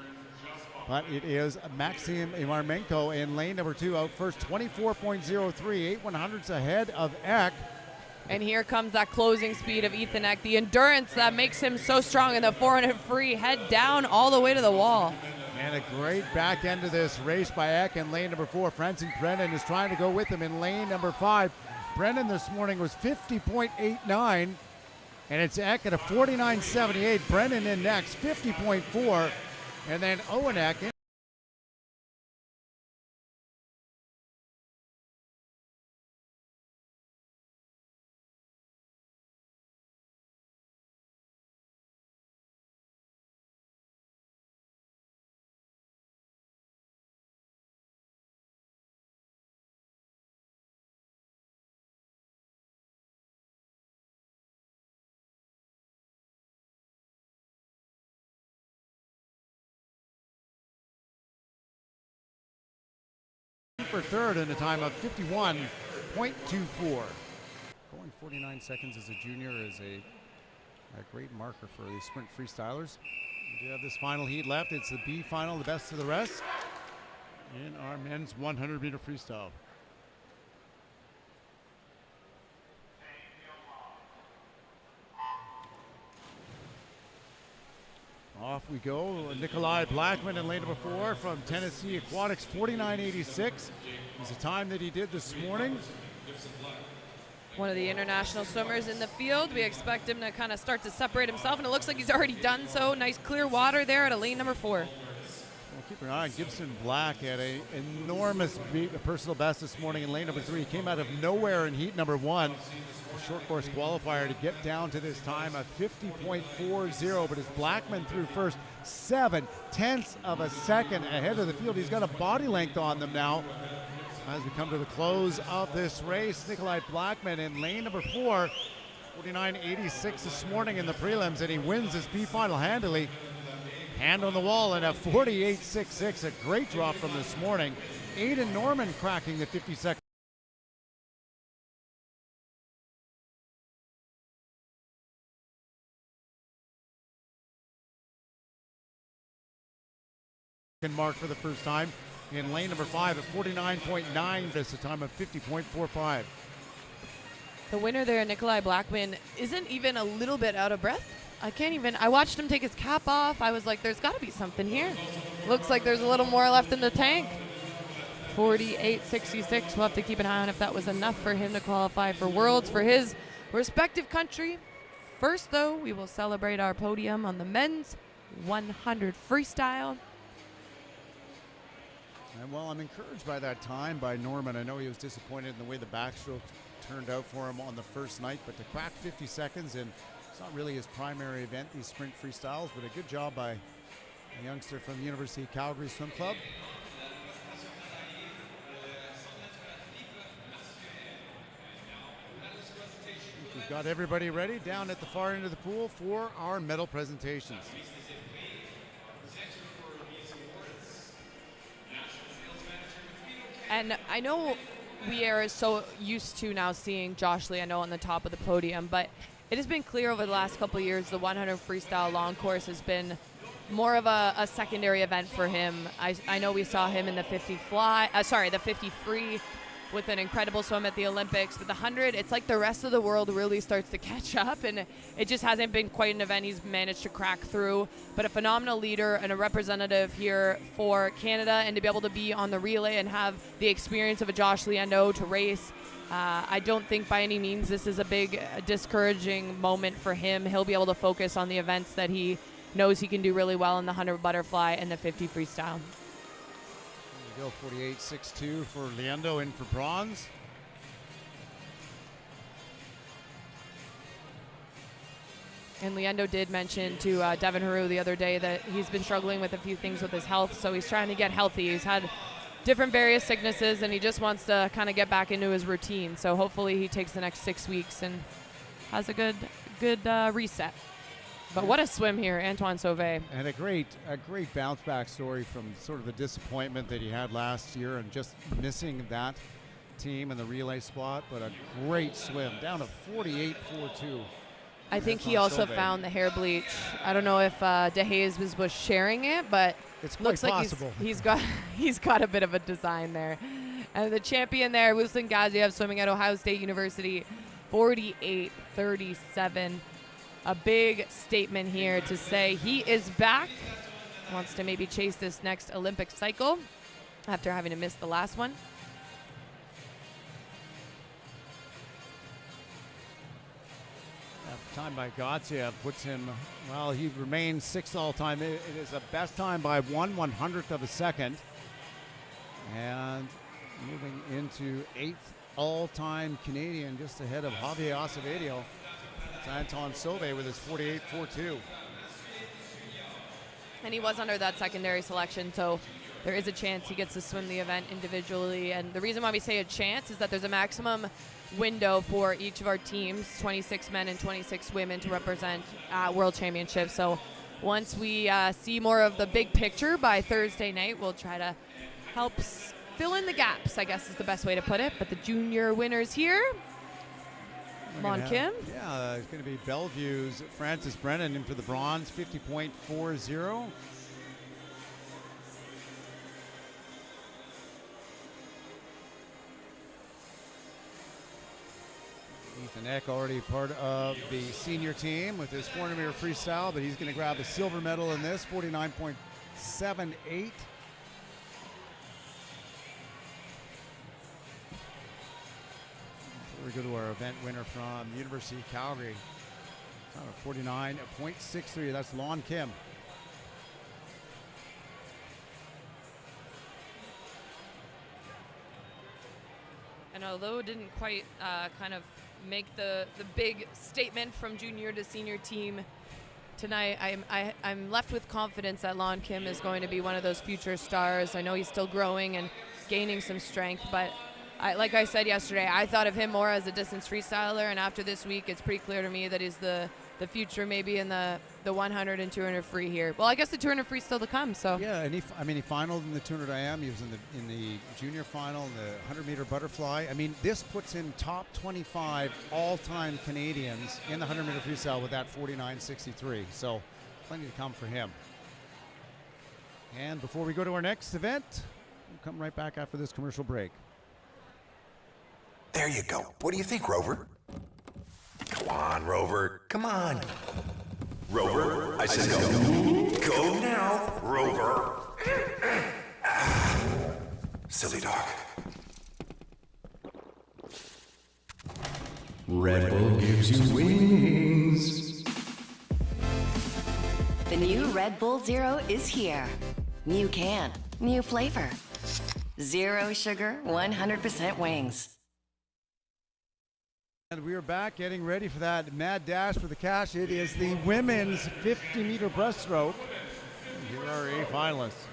But it is Maxim Imarmenko in lane number 2 out first, 24.03, 8/100ths ahead of Eck. And here comes that closing speed of Ethan Eck, the endurance that makes him so strong in the 400 free, head down all the way to the wall. And a great back end of this race by Eck in lane number 4. Francis Brennan is trying to go with him in lane number 5. Brennan this morning was 50.89, and it's Eck at a 49.78. Brennan in next, 50.4. And then Owen Eck for third in a time of 51.24. Going 49 seconds as a junior is a great marker for the sprint freestylers. We do have this final heat left. It's the B final, the best of the rest, in our men's 100-meter freestyle. Off we go. Nikolai Blackman in lane number 4 from Tennessee Aquatics, 49.86 is the time that he did this morning. One of the international swimmers in the field. We expect him to kind of start to separate himself, and it looks like he's already done so. Nice clear water there at a lane number 4. Well, keep an eye on Gibson Black at an enormous personal best this morning in lane number 3. He came out of nowhere in heat number 1. Short course qualifier to get down to this time of 50.40, but as Blackman threw first, 0.7 of a second ahead of the field. He's got a body length on them now. As we come to the close of this race, Nikolai Blackman in lane number 4, 49.86 this morning in the prelims, and he wins this B final handily. Hand on the wall and a 48.66, a great drop from this morning. Aiden Norman cracking the 50-second. Mark for the first time in lane number 5 at 49.9. This a time of 50.45. The winner there, Nikolai Blackman, isn't even a little bit out of breath. I watched him take his cap off. I was like, there's got to be something here. Looks like there's a little more left in the tank. 48.66. We'll have to keep an eye on if that was enough for him to qualify for Worlds for his respective country. First, though, we will celebrate our podium on the men's 100 freestyle. And well, I'm encouraged by that time by Norman. I know he was disappointed in the way the backstroke turned out for him on the first night, but to crack 50 seconds, and it's not really his primary event, these sprint freestyles, but a good job by a youngster from the University of Calgary Swim Club. We've got everybody ready down at the far end of the pool for our medal presentations. And I know we are so used to now seeing Josh Liano on the top of the podium, but it has been clear over the last couple of years the 100 freestyle long course has been more of a secondary event for him. I know we saw him in the 50 free with an incredible swim at the Olympics, but the 100, it's like the rest of the world really starts to catch up, and it just hasn't been quite an event he's managed to crack through. But a phenomenal leader and a representative here for Canada, and to be able to be on the relay and have the experience of a Josh Liano to race, I don't think by any means this is a big discouraging moment for him. He'll be able to focus on the events that he knows he can do really well in the 100 butterfly and the 50 freestyle. There you go, 48.62 for Leendo in for bronze. And Leendo did mention to Devin Haru the other day that he's been struggling with a few things with his health, so he's trying to get healthy. He's had different various sicknesses, and he just wants to kind of get back into his routine. So hopefully he takes the next 6 weeks and has a good reset. But what a swim here, Antoine Sauvé. And a great bounce back story from sort of the disappointment that he had last year and just missing that team in the relay spot. But a great swim, down to 48.42. I think he also found the hair bleach. I don't know if DeHaze was sharing it, but it's quite looks like possible. he's got a bit of a design there. And the champion there, Ruslan Gaziev, swimming at Ohio State University, 48.37. A big statement here to say he is back. Wants to maybe chase this next Olympic cycle after having to miss the last one. Time by Gaziev puts him, well, he remains 6th all-time. It is a best time by 1/100th of a second. And moving into 8th all-time Canadian, just ahead of Javier Acevedo. It's Antoine Sauvé with his 48.42. And he was under that secondary selection, so there is a chance he gets to swim the event individually. And the reason why we say a chance is that there's a maximum window for each of our teams, 26 men and 26 women, to represent World Championships. So once we see more of the big picture by Thursday night, we'll try to help fill in the gaps, I guess is the best way to put it. But the junior winners here, Lon Kim. Yeah, it's going to be Bellevue's Francis Brennan in for the bronze, 50.40. Ethan Eck already part of the senior team with his 400-meter freestyle, but he's going to grab the silver medal in this, 49.78. We go to our event winner from the University of Calgary. 49.63. That's Lon Kim. And although it didn't quite kind of make the big statement from junior to senior team tonight, I'm left with confidence that Lon Kim is going to be one of those future stars. I know he's still growing and gaining some strength, but like I said yesterday, I thought of him more as a distance freestyler, and after this week, it's pretty clear to me that he's the future maybe in the 100 and 200 free here. Well, I guess the 200 free still to come. So yeah, and he finaled in the 200 IM. He was in the junior final, in the 100-meter butterfly. I mean, this puts him top 25 all-time Canadians in the 100-meter freestyle with that 49.63. So plenty to come for him. And before we go to our next event, we'll come right back after this commercial break. There you go. What do you think, Rover? Come on, Rover. Come on. Rover, I said go. Go now, Rover. Silly dog. Red Bull gives you wings. The new Red Bull Zero is here. New can, new flavor. Zero sugar, 100% wings. And we are back getting ready for that mad dash for the cash. It is the women's 50-meter breaststroke. Here are 8 finalists.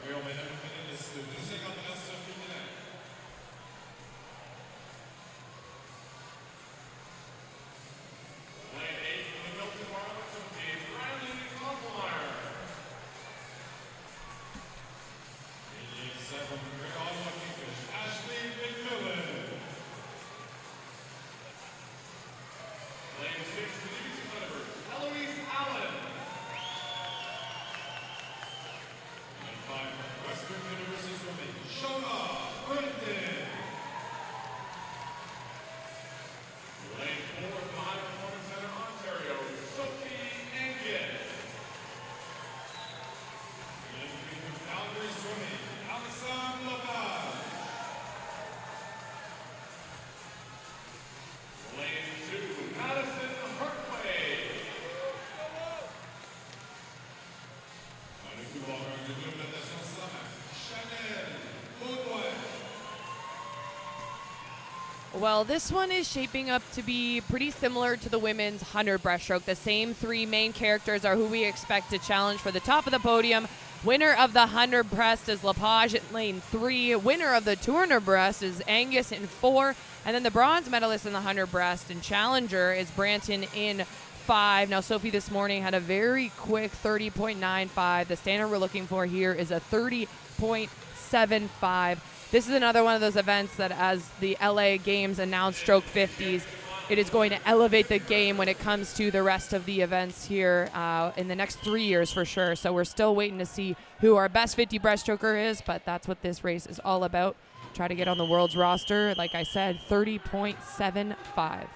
Well, this one is shaping up to be pretty similar to the women's 100 breaststroke. The same three main characters are who we expect to challenge for the top of the podium. Winner of the 100 breast is Lepage in lane 3. Winner of the 200 breast is Angus in 4. And then the bronze medalist in the 100 breast and challenger is Branton in 5. Now, Sophie this morning had a very quick 30.95. The standard we're looking for here is a 30.75. This is another one of those events that, as the LA Games announced stroke 50s, it is going to elevate the game when it comes to the rest of the events here in the next 3 years for sure. So we're still waiting to see who our best 50 breaststroker is, but that's what this race is all about. Try to get on the world's roster. Like I said, 30.75.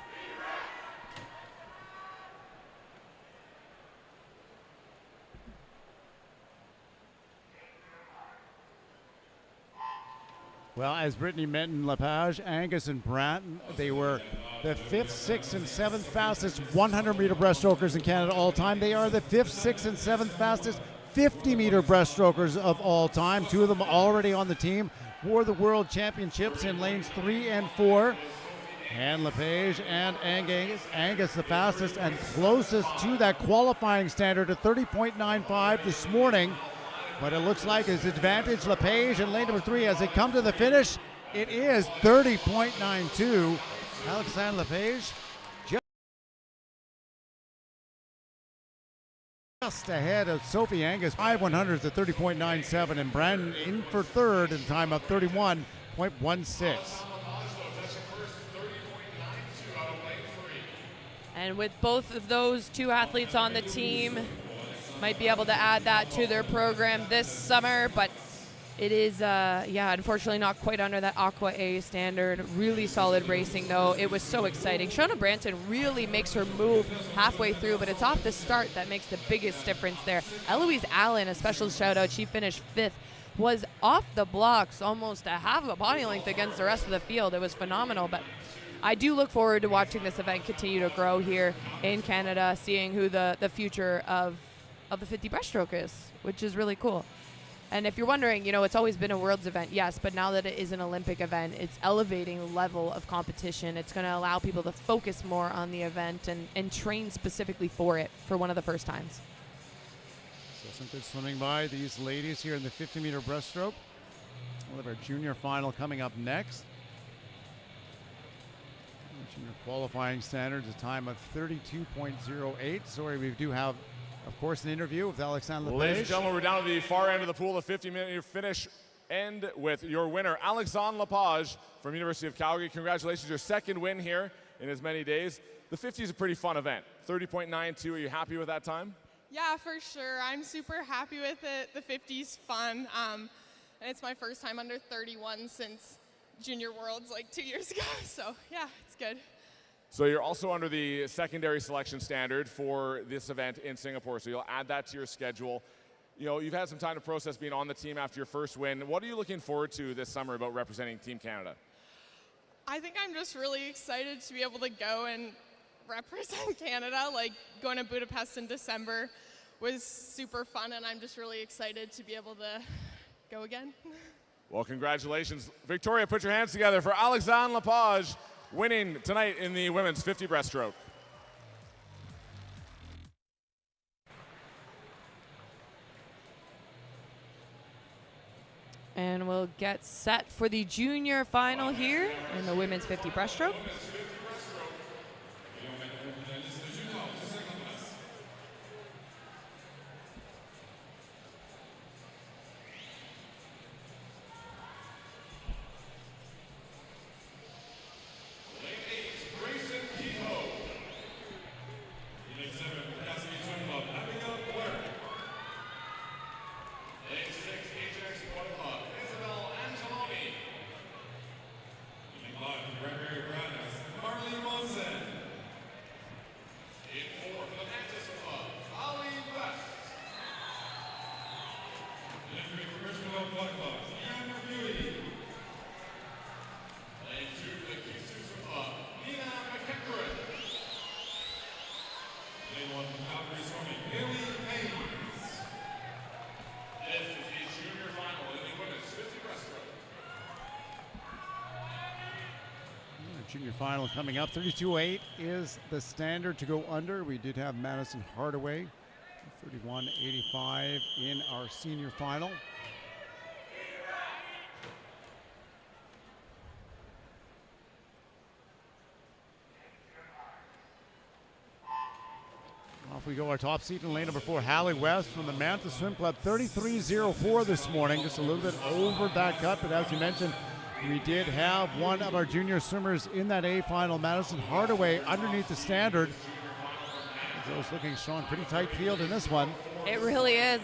Well, as Brittany mentioned, Lepage, Angus, and Branton, they were the 5th, 6th, and 7th fastest 100-meter breaststrokers in Canada all time. They are the 5th, 6th, and 7th fastest 50-meter breaststrokers of all time. 2 of them already on the team for the World Championships in lanes 3 and 4. And Lepage and Angus the fastest and closest to that qualifying standard at 30.95 this morning. But it looks like his advantage, Lepage in lane number 3, as they come to the finish, it is 30.92. Alexandre Lepage just ahead of Sophie Angus, 5/100s at 30.97, and Brandon in for third in time of 31.16. And with both of those two athletes on the team, might be able to add that to their program this summer, but it is, unfortunately not quite under that Aqua A standard. Really solid racing, though. It was so exciting. Shona Branton really makes her move halfway through, but it's off the start that makes the biggest difference there. Eloise Allen, a special shout-out, she finished 5th, was off the blocks almost a half a body length against the rest of the field. It was phenomenal, but I do look forward to watching this event continue to grow here in Canada, seeing who the future of the 50 breaststroke is, which is really cool. And if you're wondering, it's always been a world's event, yes, but now that it is an Olympic event, it's elevating the level of competition. It's going to allow people to focus more on the event and train specifically for it for one of the first times. So some good swimming by these ladies here in the 50-meter breaststroke. We'll have our junior final coming up next. Junior qualifying standards, a time of 32.08. Sorry, we do have, of course, an interview with Alexandre Lepage. Ladies and gentlemen, we're down at the far end of the pool, the 50-minute finish end with your winner, Alexandre Lepage from University of Calgary. Congratulations, your second win here in as many days. The 50 is a pretty fun event. 30.92, are you happy with that time? Yeah, for sure. I'm super happy with it. The 50's fun. And it's my first time under 31 since Junior Worlds like 2 years ago. So yeah, it's good. So you're also under the secondary selection standard for this event in Singapore, so you'll add that to your schedule. You've had some time to process being on the team after your first win. What are you looking forward to this summer about representing Team Canada? I think I'm just really excited to be able to go and represent Canada. Like, going to Budapest in December was super fun, and I'm just really excited to be able to go again. Well, congratulations. Victoria, put your hands together for Alexandre Lepage, winning tonight in the women's 50 breaststroke. And we'll get set for the junior final here in the women's 50 breaststroke. final coming up. 32.8 is the standard to go under. We did have Madison Hardaway, 31.85 in our senior final. Off we go, our top seed in lane number 4, Hallie West from the Manta Swim Club, 33.04 this morning, just a little bit over that cut, but as you mentioned, we did have one of our junior swimmers in that A final, Madison Hardaway, underneath the standard. Joe's looking strong, pretty tight field in this one. It really is.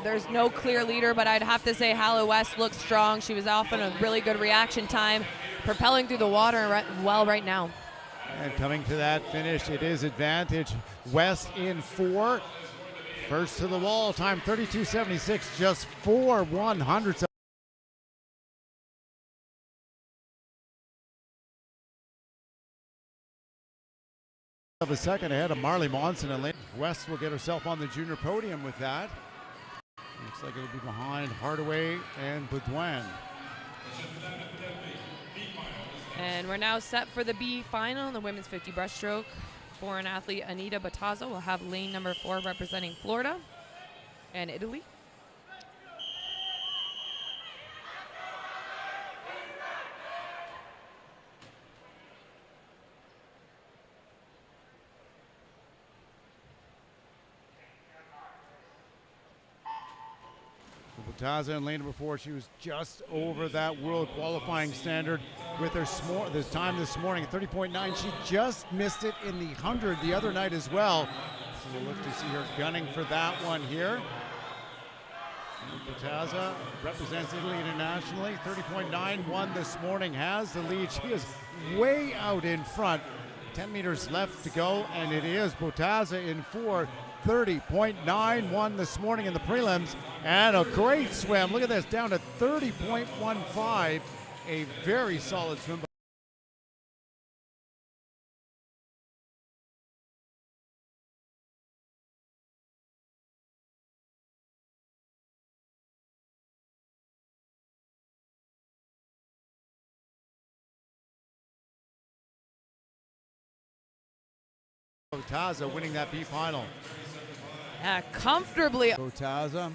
There's no clear leader, but I'd have to say Hallie West looks strong. She was off in a really good reaction time, propelling through the water well right now. And coming to that finish, it is advantage West in 4. First to the wall, time 32.76, just 4 100ths of a second ahead of Marley Monson, and West will get herself on the junior podium with that. Looks like it'll be behind Hardaway and Baudouin. And we're now set for the B final in the women's 50 breaststroke. Foreign athlete Anita Battazzo will have lane number 4 representing Florida and Italy. Battazzo in lane number 4, she was just over that world qualifying standard with her this time this morning, 30.9. She just missed it in the 100 the other night as well. So we'll look to see her gunning for that one here. Battazzo represents Italy internationally, 30.91 this morning, has the lead. She is way out in front. 10 meters left to go, and it is Battazzo in 4. 30.91 this morning in the prelims, and a great swim. Look at this, down to 30.15. A very solid swim. Battazzo winning that B final. Comfortably. Battazzo.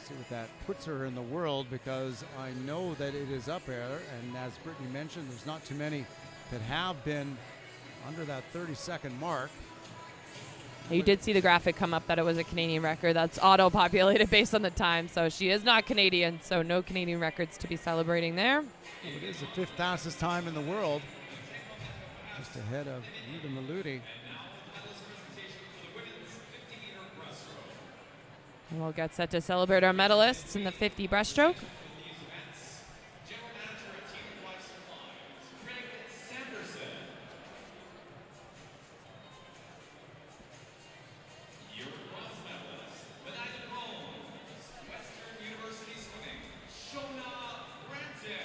See what that puts her in the world, because I know that it is up there, and as Brittany mentioned, there's not too many that have been under that 30-second mark. You did see the graphic come up that it was a Canadian record. That's auto-populated based on the time, so she is not Canadian, so no Canadian records to be celebrating there. Well, it is the 5th fastest time in the world, just ahead of Rita Maludi. And we'll get set to celebrate our medalists in the 50 breaststroke.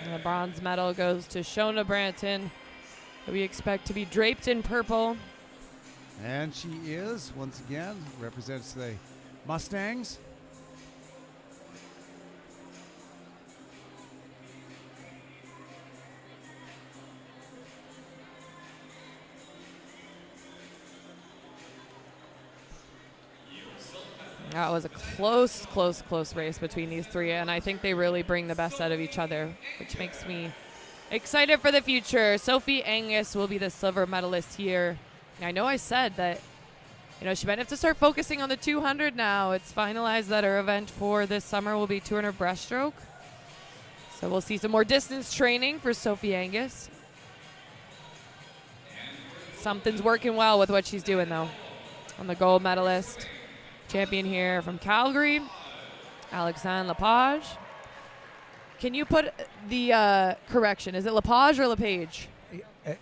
And the bronze medal goes to Shona Branton, who we expect to be draped in purple. And she is, once again, represents the Mustangs. That was a close race between these three, and I think they really bring the best out of each other, which makes me excited for the future. Sophie Angus will be the silver medalist here. I know I said that, she might have to start focusing on the 200 now. It's finalized that her event for this summer will be 200 breaststroke. So we'll see some more distance training for Sophie Angus. Something's working well with what she's doing, though. On the gold medalist, champion here from Calgary, Alexandre Lepage. Can you put the correction? Is it Lepage or Lepage?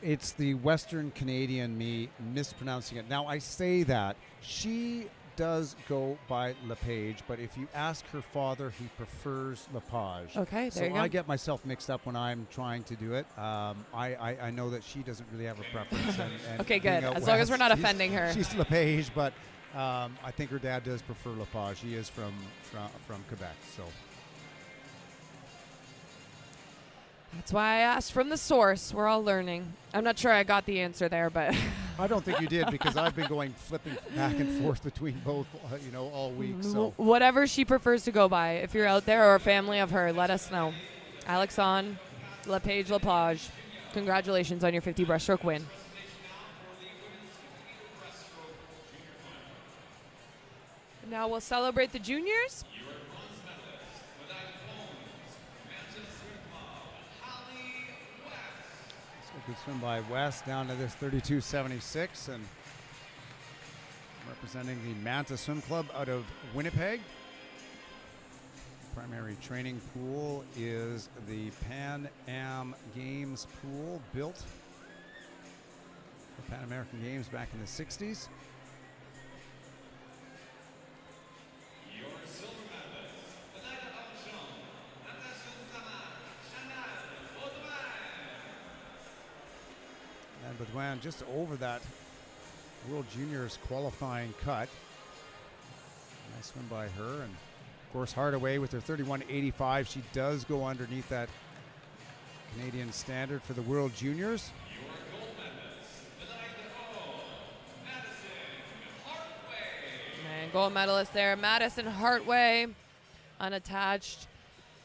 It's the Western Canadian me mispronouncing it. Now, I say that. She does go by Lepage, but if you ask her father, he prefers Lepage. Okay, there you go. So I get myself mixed up when I'm trying to do it. I know that she doesn't really have a preference. And okay, good. As long as we're not offending her. She's Lepage, but I think her dad does prefer Lepage. He is from Quebec, so. That's why I asked from the source. We're all learning. I'm not sure I got the answer there, but I don't think you did, because I've been flipping back and forth between both, all week. So whatever she prefers to go by. If you're out there or a family of her, let us know. Alexandre Lepage, congratulations on your 50 breaststroke win. Now we'll celebrate the juniors. good swim by West down to this 32.76, and representing the Manta Swim Club out of Winnipeg. Primary training pool is the Pan Am Games pool, built for Pan American Games back in the 60s. And Baudouin just over that World Juniors qualifying cut. Nice swim by her. And of course, Hardaway with her 31.85. She does go underneath that Canadian standard for the World Juniors. And gold medalist there, Madison Hartway, unattached,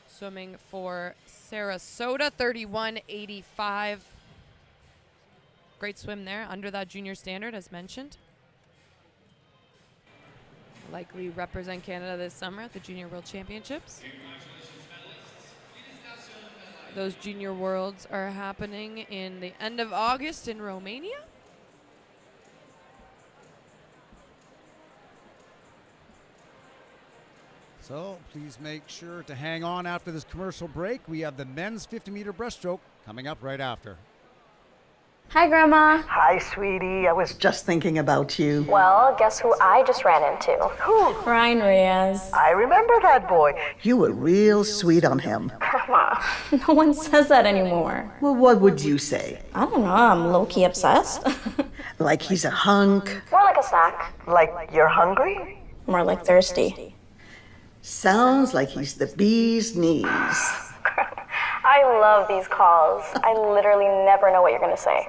swimming for Sarasota, 31.85. Great swim there, under that junior standard, as mentioned. Likely represent Canada this summer at the Junior World Championships. Those Junior Worlds are happening in the end of August in Romania. So please make sure to hang on after this commercial break. We have the men's 50-meter breaststroke coming up right after. Hi, Grandma. Hi, sweetie. I was just thinking about you. Well, guess who I just ran into? Who? Ryan Reyes. I remember that boy. You were real sweet on him. Grandma, no one says that anymore. Well, what would you say? I don't know. I'm low-key obsessed. Like he's a hunk? More like a snack. Like you're hungry? More like thirsty. Sounds like he's the bee's knees. I love these calls. I literally never know what you're going to say.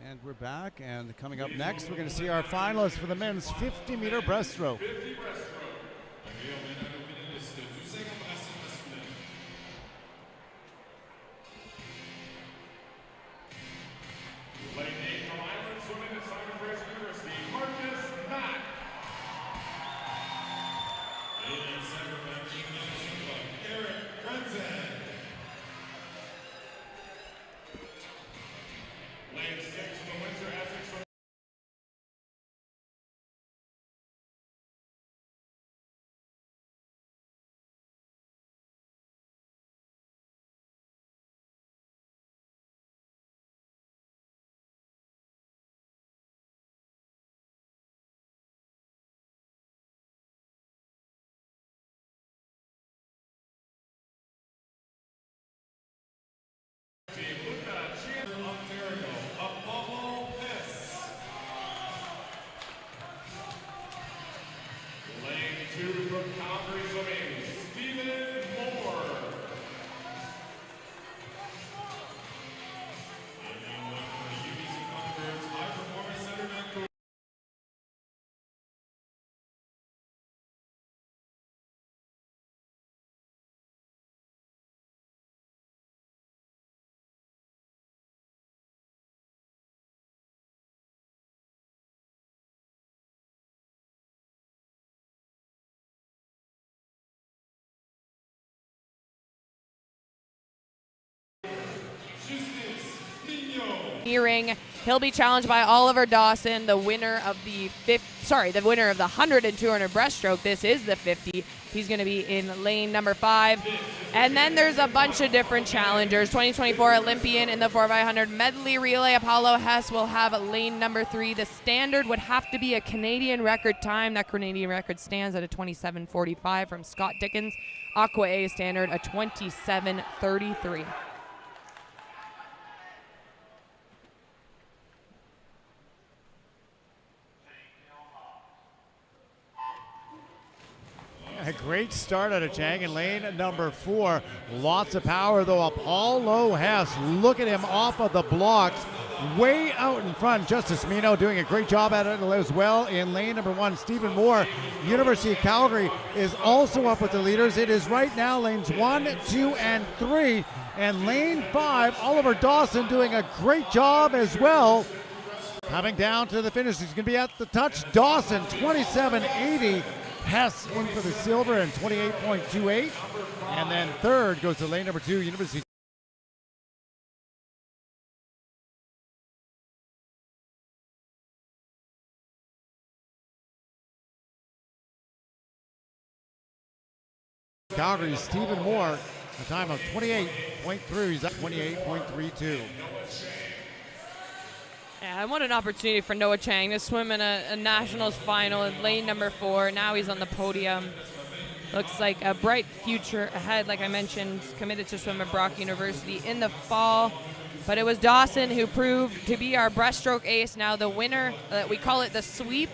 And we're back, and coming up next, we're going to see our finalists for the men's 50-meter breaststroke. Ring. He'll be challenged by Oliver Dawson, the winner of the the winner of the 100 and 200 breaststroke. This is the 50. He's going to be in lane number 5. And then there's a bunch of different challengers. 2024 Olympian in the 4x100 medley relay, Apollo Hess, will have lane number 3. The standard would have to be a Canadian record time. That Canadian record stands at a 27:45 from Scott Dickens. Aqua A standard, a 27:33. Great start out of Chang in lane number 4. Lots of power though. Apollo Hess, look at him off of the blocks. Way out in front. Justice Mino doing a great job at it as well in lane number 1. Stephen Moore, University of Calgary, is also up with the leaders. It is right now lanes 1, 2, and 3. And lane 5, Oliver Dawson doing a great job as well. Coming down to the finish, he's going to be at the touch. Dawson, 27.80. Hess in for the silver and 28.28. And then third goes to lane number 2, University. Calgary's Stephen Moore, a time of 28.3. He's at 28.32. Yeah, and what an opportunity for Noah Chang to swim in a Nationals final in lane number 4. Now he's on the podium. Looks like a bright future ahead, like I mentioned, committed to swim at Brock University in the fall. But it was Dawson who proved to be our breaststroke ace. Now the winner, we call it the sweep.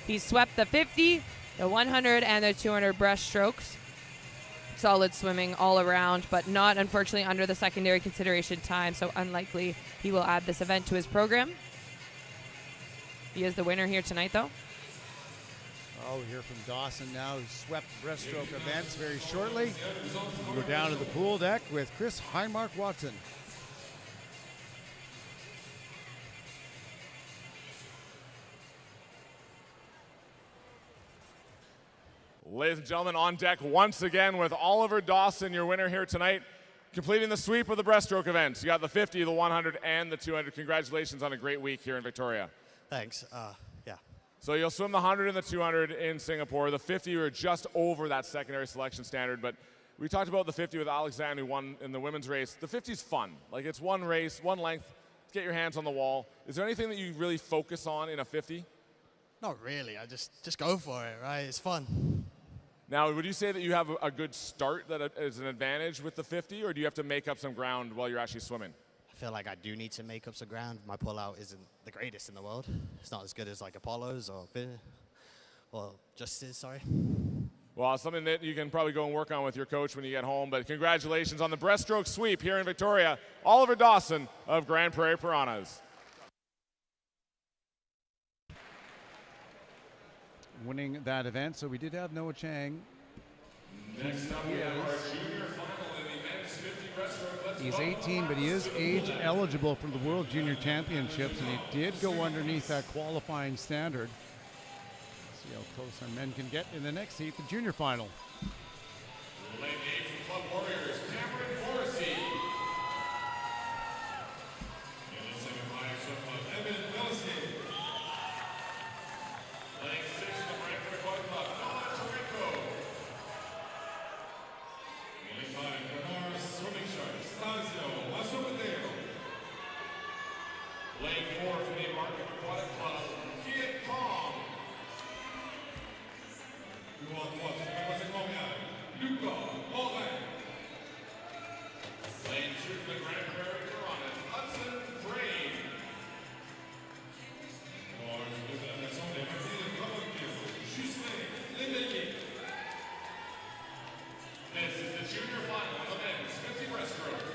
He swept the 50, the 100, and the 200 breaststrokes. Solid swimming all around, but not, unfortunately, under the secondary consideration time, so unlikely he will add this event to his program. He is the winner here tonight, though. Oh, we hear from Dawson now, who swept breaststroke events very shortly. We'll go down to the pool deck with Chris Heinmark-Watson. Ladies and gentlemen, on deck once again with Oliver Dawson, your winner here tonight, completing the sweep of the breaststroke events. You got the 50, the 100, and the 200. Congratulations on a great week here in Victoria. Thanks. Yeah. So you'll swim the 100 and the 200 in Singapore. The 50, you were just over that secondary selection standard, but we talked about the 50 with Alexander, who won in the women's race. The 50 is fun. Like, it's one race, one length, get your hands on the wall. Is there anything that you really focus on in a 50? Not really. I just go for it, right? It's fun. Now, would you say that you have a good start that is an advantage with the 50, or do you have to make up some ground while you're actually swimming? I feel like I do need to make up some ground. My pull-out isn't the greatest in the world. It's not as good as like Apollo's or Justice, sorry. Well, something that you can probably go and work on with your coach when you get home, but congratulations on the breaststroke sweep here in Victoria. Oliver Dawson of Grand Prairie Piranhas. Winning that event, so we did have Noah Chang. Next up, we have our junior final in the men's 50 breaststroke. He's 18, but he is age eligible for the World Junior Championships, and he did go underneath that qualifying standard. See how close our men can get in the next heat, the junior final. Lane 8 from Club Warriors, Cameron Morrissey. In the semifinals from Evan Wilson. Lane 6 from Brantford Boy Club, Noah Tarico. Lane 5, Bernard Swimming Sharks, Stasio Masomateo. Lane 4 from the Market Aquatic Club, Kid Kong. Luca Morin. Lane 2 for the Grand Prairie Piranhas, Hudson Crane. This is the junior final of the men's 50 breaststroke.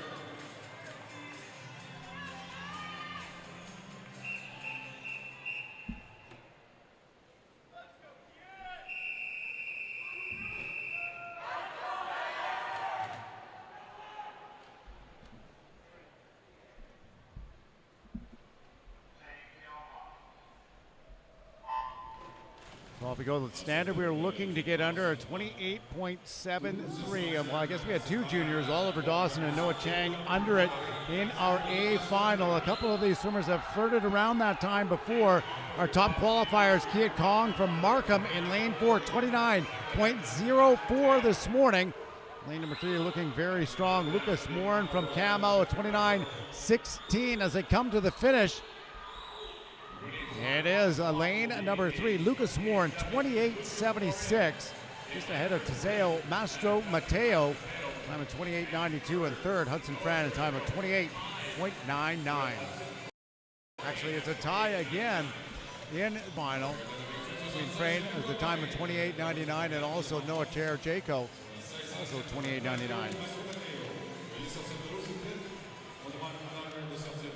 Well, if we go to the standard, we were looking to get under a 28.73. Well, I guess we had two juniors, Oliver Dawson and Noah Chang, under it in our A final. A couple of these swimmers have flirted around that time before. Our top qualifiers, Kiat Kong from Markham in lane 4, 29.04 this morning. Lane number 3 looking very strong. Lucas Morin from Camo, 29.16 as they come to the finish. It is lane number 3, Lucas Morin, 28.76, just ahead of Teseo Mastro Mateo, time of 28.92, and third, Hudson Fran, a time of 28.99. Actually, it's a tie again in final. between Frayne at the time of 28.99 and also Noah Jaco, also 28.99.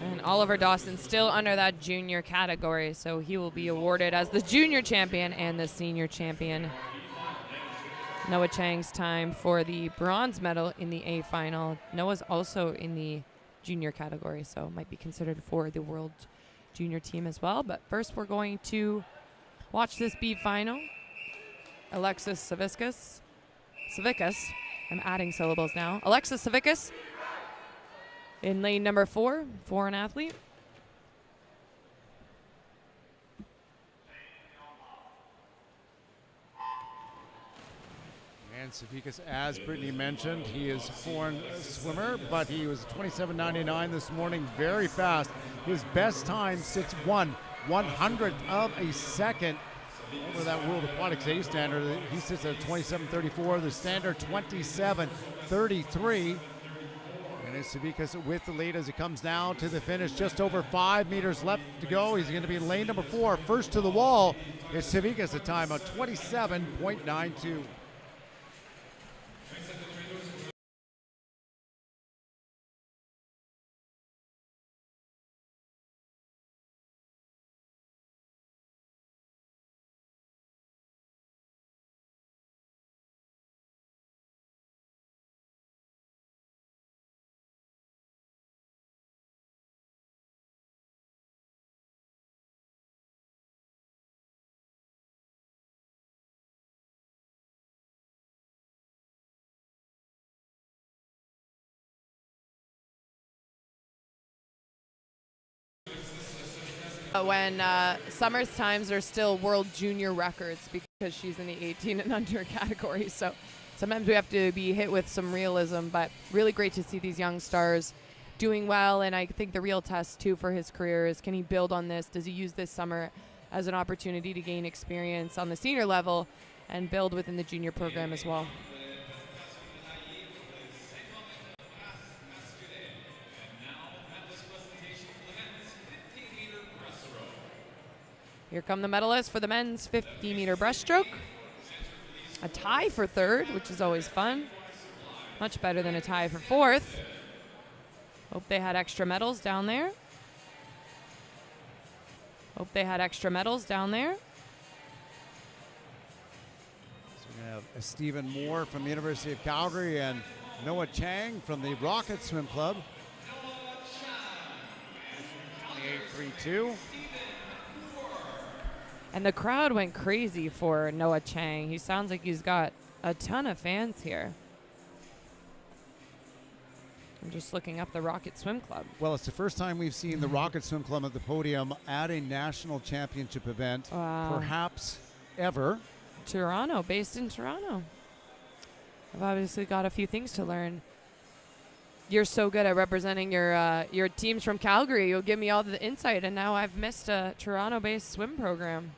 And Oliver Dawson still under that junior category, so he will be awarded as the junior champion and the senior champion. Noah Chang's time for the bronze medal in the A final. Noah's also in the junior category, so might be considered for the world junior team as well. But first we're going to watch this B final. Alexis Savickas, I'm adding syllables now. Alexis Savickas in lane number 4, foreign athlete. And Savickas, as Brittany mentioned, he is a foreign swimmer, but he was 27.99 this morning, very fast. His best time sits 1/100th of a second over that World Aquatics A standard. He sits at 27.34, the standard 27.33. And it's Savickas with the lead as it comes down to the finish. Just over 5 meters left to go. He's going to be in lane number 4, first to the wall. It's Savickas, a time of 27.92. When Summer's times are still world junior records because she's in the 18 and under category. So sometimes we have to be hit with some realism, but really great to see these young stars doing well. And I think the real test too for his career is, can he build on this? Does he use this summer as an opportunity to gain experience on the senior level and build within the junior program as well? Here come the medalists for the men's 50-meter breaststroke. A tie for third, which is always fun. Much better than a tie for fourth. Hope they had extra medals down there. So we're going to have Stephen Moore from the University of Calgary and Noah Chang from the Rocket Swim Club. 28.32. And the crowd went crazy for Noah Chang. He sounds like he's got a ton of fans here. I'm just looking up the Rocket Swim Club. Well, it's the first time we've seen the Rocket Swim Club at the podium at a national championship event, perhaps ever. Toronto, based in Toronto. I've obviously got a few things to learn. You're so good at representing your teams from Calgary. You'll give me all the insight, and now I've missed a Toronto-based swim program.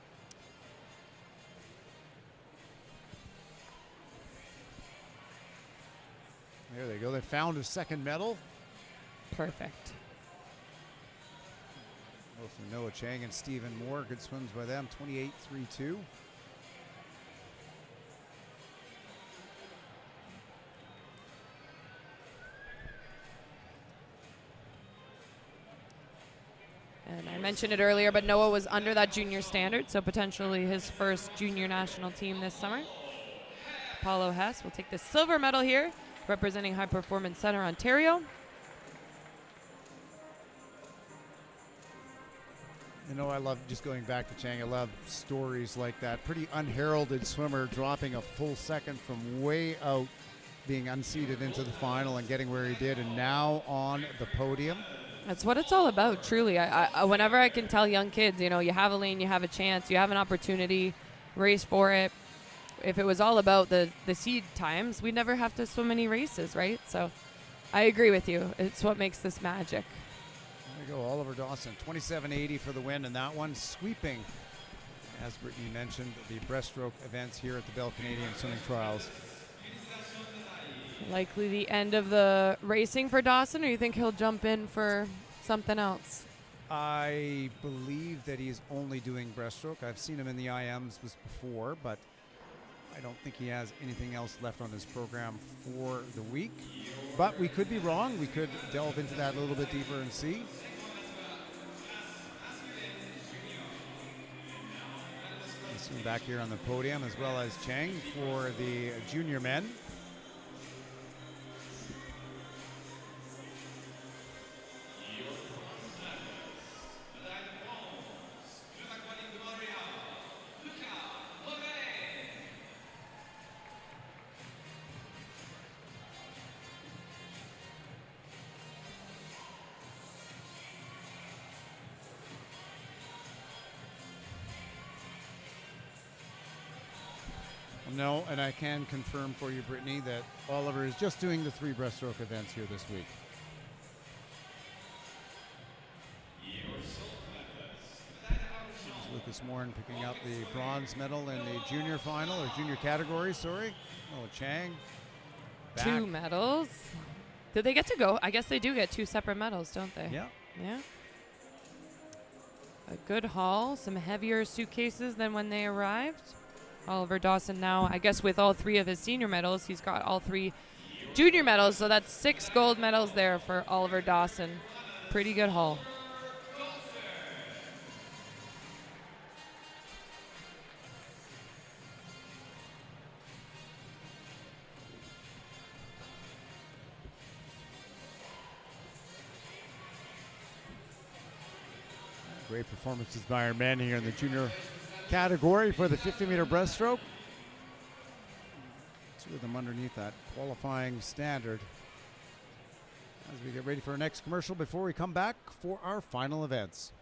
There they go. They found a second medal. Perfect. Both from Noah Chang and Stephen Moore. Good swims by them. 28.32. And I mentioned it earlier, but Noah was under that junior standard, so potentially his first junior national team this summer. Paulo Hess will take the silver medal here, representing High Performance Center, Ontario. You know, I love, just going back to Chang, I love stories like that. Pretty unheralded swimmer dropping a full second from way out, being unseated into the final and getting where he did, and now on the podium. That's what it's all about, truly. I whenever I can tell young kids, you know, you have a lane, you have a chance, you have an opportunity, race for it. If it was all about the seed times, we'd never have to swim any races, right? So I agree with you. It's what makes this magic. There you go, Oliver Dawson, 27.80 for the win, and that one sweeping, as Brittany mentioned, the breaststroke events here at the Bell Canadian Swimming Trials. Likely the end of the racing for Dawson, or you think he'll jump in for something else? I believe that he's only doing breaststroke. I've seen him in the IMs before, but I don't think he has anything else left on his program for the week. But we could be wrong. We could delve into that a little bit deeper and see. You see him back here on the podium, as well as Chang for the junior men. No, and I can confirm for you, Brittany, that Oliver is just doing the 3 breaststroke events here this week. Lucas Morin picking up the bronze medal in the junior final, or junior category, sorry. Oh, Chang. Back. 2 medals. Did they get to go? I guess they do get 2 separate medals, don't they? Yeah. Yeah. A good haul, some heavier suitcases than when they arrived. Oliver Dawson now, I guess with all 3 of his senior medals, he's got all 3 junior medals, so that's 6 gold medals there for Oliver Dawson. Pretty good haul. Great performances by our men here in the junior category for the 50-meter breaststroke. 2 of them underneath that qualifying standard. As we get ready for our next commercial before we come back for our final events.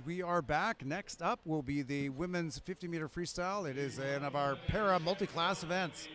We are back. Next up will be the women's 50-meter freestyle. It is one of our para multi-class events.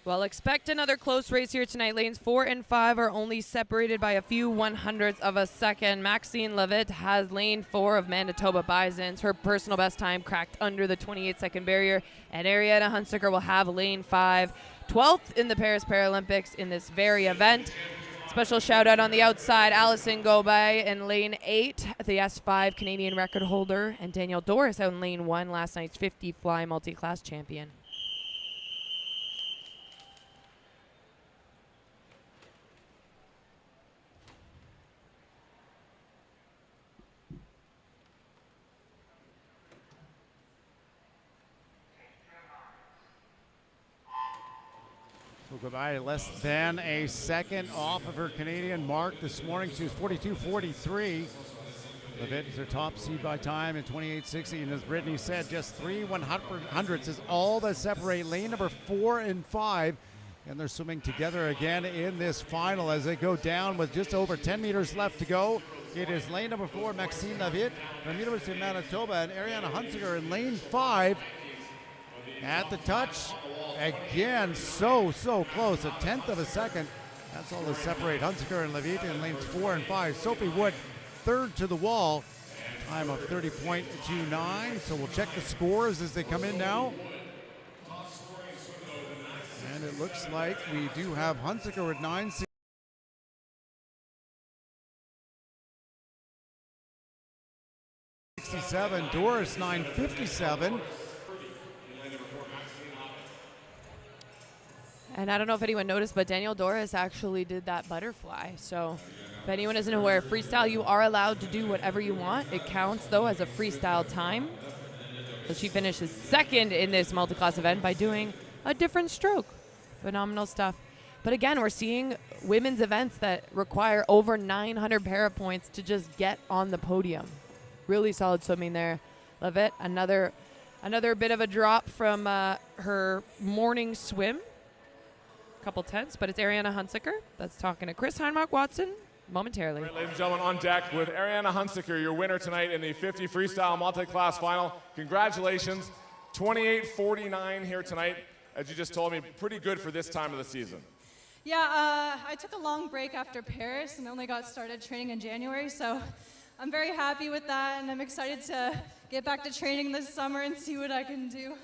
Well, expect another close race here tonight. Lanes 4 and 5 are only separated by a few 100ths of a second. Maxine Levitt has lane 4 of Manitoba Bisons. Her personal best time cracked under the 28-second barrier. And Arietta Hunsaker will have lane 5, 12th in the Paris Paralympics in this very event. Special shout out on the outside, Allison Gobay in lane 8, the S5 Canadian record holder, and Danielle Doris out in lane 1, last night's 50 fly multi-class champion. goodbye, less than a second off of her Canadian mark this morning. She was 42.43. Levitt is her top seed by time in 28.60. And as Brittany said, just 3 100ths is all that separate lane number 4 and 5. And they're swimming together again in this final as they go down with just over 10 meters left to go. It is lane number 4, Maxine Levitt from University of Manitoba, and Ariana Hunsiker in lane 5 at the touch. Again, so close, a 10th of a second. That's all that separate Hunsiker and Levitt in lanes 4 and 5. Sophie Wood, third to the wall, time of 30.29. So we'll check the scores as they come in now. And it looks like we do have Hunsiker with 9.67, Doris 9.57. And I don't know if anyone noticed, but Danielle Doris actually did that butterfly. So if anyone isn't aware, freestyle, you are allowed to do whatever you want. It counts, though, as a freestyle time. So she finishes second in this multi-class event by doing a different stroke. Phenomenal stuff. But again, we're seeing women's events that require over 900 para points to just get on the podium. Really solid swimming there. Levitt, another bit of a drop from her morning swim. Couple tenths, but it's Ariana Hunsiker that's talking to Chris Heinbach-Watson momentarily. Right, ladies and gentlemen, on deck with Ariana Hunsiker, your winner tonight in the 50 freestyle multi-class final. Congratulations, 28.49 here tonight. As you just told me, pretty good for this time of the season. Yeah, I took a long break after Paris and only got started training in January, so I'm very happy with that, and I'm excited to get back to training this summer and see what I can do.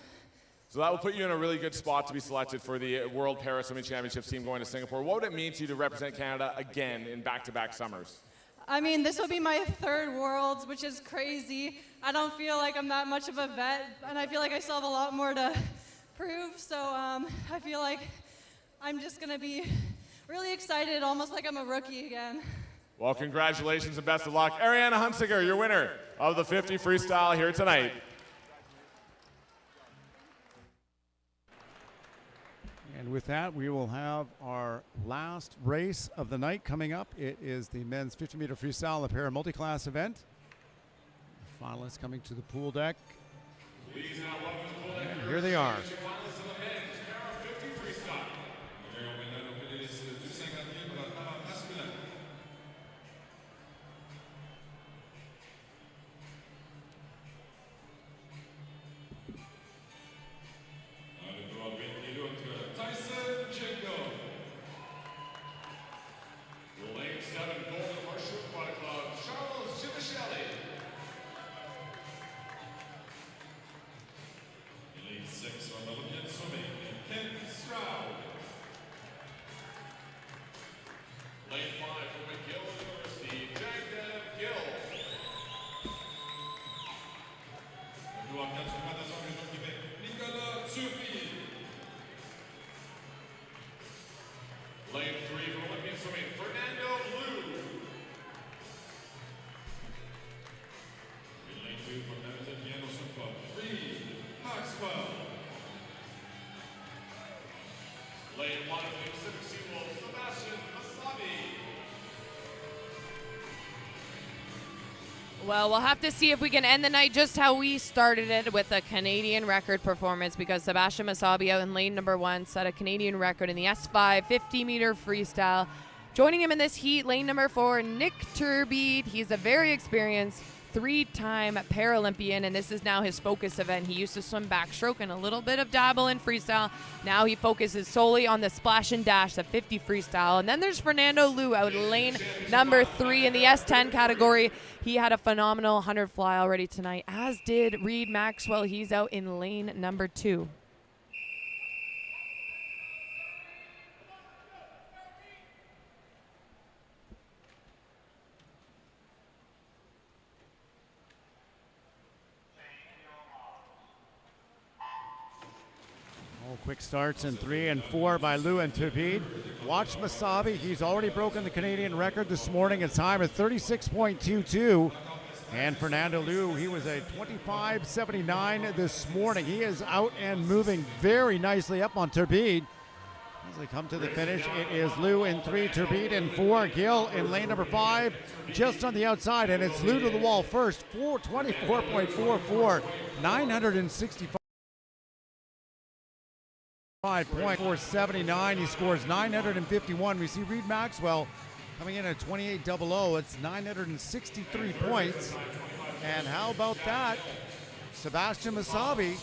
So that will put you in a really good spot to be selected for the World Para Swimming Championships team going to Singapore. What would it mean to you to represent Canada again in back-to-back summers? I mean, this will be my third Worlds, which is crazy. I don't feel like I'm that much of a vet, and I feel like I still have a lot more to prove, so I feel like I'm just going to be really excited, almost like I'm a rookie again. Well, congratulations and best of luck. Ariana Hunsiker, your winner of the 50 freestyle here tonight. And with that, we will have our last race of the night coming up. It is the men's 50-meter freestyle, the para multi-class event. The finalists coming to the pool deck. And here they are. Well, we'll have to see if we can end the night just how we started it with a Canadian record performance, because Sebastian Masabi out in lane number 1 set a Canadian record in the S5 50-meter freestyle. Joining him in this heat, lane number 4, Nick Turbide. He's a very experienced 3-time Paralympian, and this is now his focus event. He used to swim backstroke and a little bit of dabble in freestyle. Now he focuses solely on the splash and dash, the 50 freestyle. And then there's Fernando Liu out in lane number 3 in the S10 category. He had a phenomenal 100 fly already tonight, as did Reed Maxwell. He's out in lane number 2. Quick starts in 3 and 4 by Liu and Turbide. Watch Masabi. He's already broken the Canadian record this morning in time at 36.22. And Fernando Liu, he was a 25.79 this morning. He is out and moving very nicely up on Turbide. As they come to the finish, it is Lou in 3, Turbide in 4, Gill in lane number 5, just on the outside, and it's Lou to the wall first, 424.44, 965.479. He scores 951. We see Reed Maxwell coming in at 28.00. It's 963 points. And how about that? Sebastian Masabi.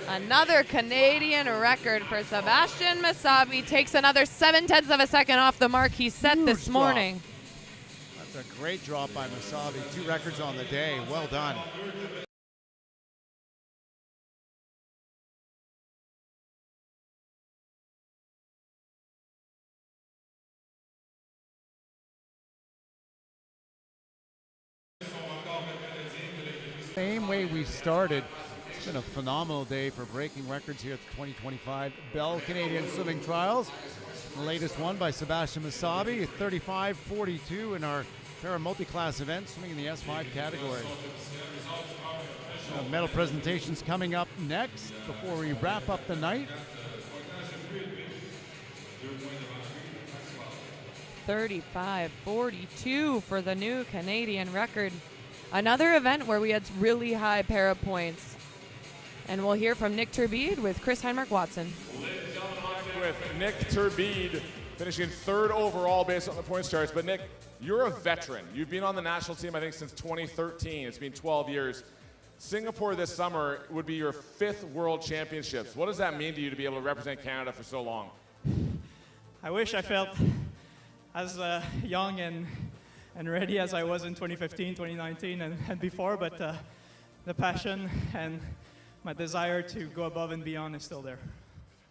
Another Canadian record for Sebastian Masabi. Takes another 0.7 of a second off the mark he set Huge this morning. Drop. That's a great drop by Masabi. 2 records on the day. Well done. Same way we started. It's been a phenomenal day for breaking records here at the 2025 Bell Canadian Swimming Trials. The latest one by Sebastian Masabi, 35.42 in our para multi-class event, swimming in the S5 category. Medal presentations coming up next before we wrap up the night. 35.42 for the new Canadian record. Another event where we had really high para points. And we'll hear from Nick Turbide with Chris Heinmark Watson. With Nick Turbide finishing 3rd overall based on the points charts. But Nick, you're a veteran. You've been on the national team, I think, since 2013. It's been 12 years. Singapore this summer would be your 5th World Championships. What does that mean to you to be able to represent Canada for so long? I wish I felt as young and ready as I was in 2015, 2019, and before, but the passion and my desire to go above and beyond is still there.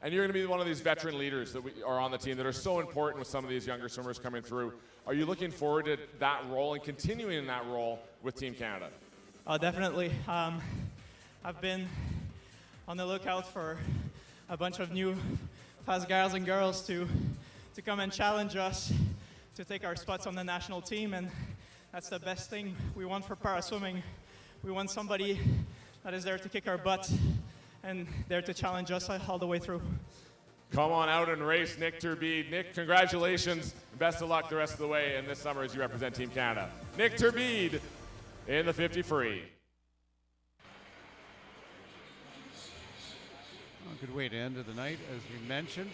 And you're going to be one of these veteran leaders that are on the team that are so important with some of these younger swimmers coming through. Are you looking forward to that role and continuing in that role with Team Canada? Definitely. I've been on the lookout for a bunch of new fast guys and girls to come and challenge us to take our spots on the national team, and that's the best thing we want for para swimming. We want somebody that is there to kick our butt and there to challenge us all the way through. Come on out and race, Nick Turbide. Nick, congratulations. Best of luck the rest of the way in this summer as you represent Team Canada. Nick Turbide in the 50 free. A good way to end the night, as we mentioned.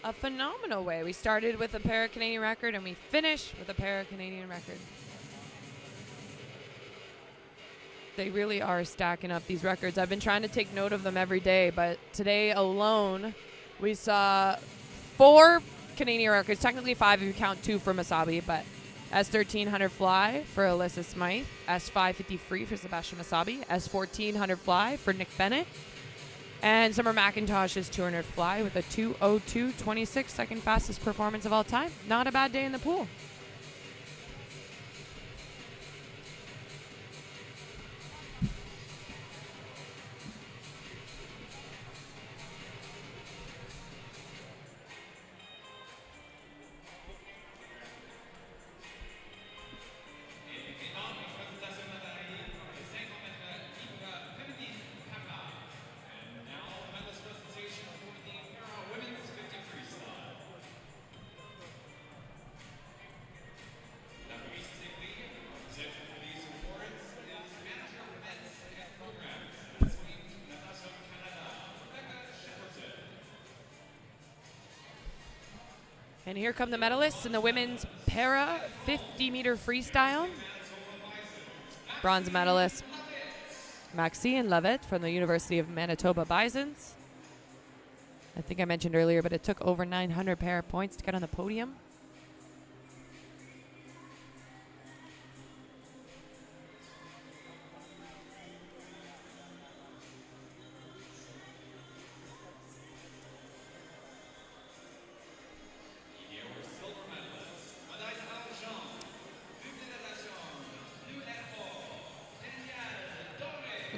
A phenomenal way. We started with a para-Canadian record and we finished with a para-Canadian record. They really are stacking up these records. I've been trying to take note of them every day, but today alone we saw 4 Canadian records, technically 5 if you count 2 for Masabi, but S1300 fly for Alyssa Smythe, S550 free for Sebastian Masabi, S1400 fly for Nick Bennett, and Summer McIntosh's 200 fly with a 2:02.26, second fastest performance of all time. Not a bad day in the pool. And here come the medalists in the women's para 50-meter freestyle. Bronze medalist Maxine Levitt from the University of Manitoba Bisons. I think I mentioned earlier, but it took over 900 para points to get on the podium.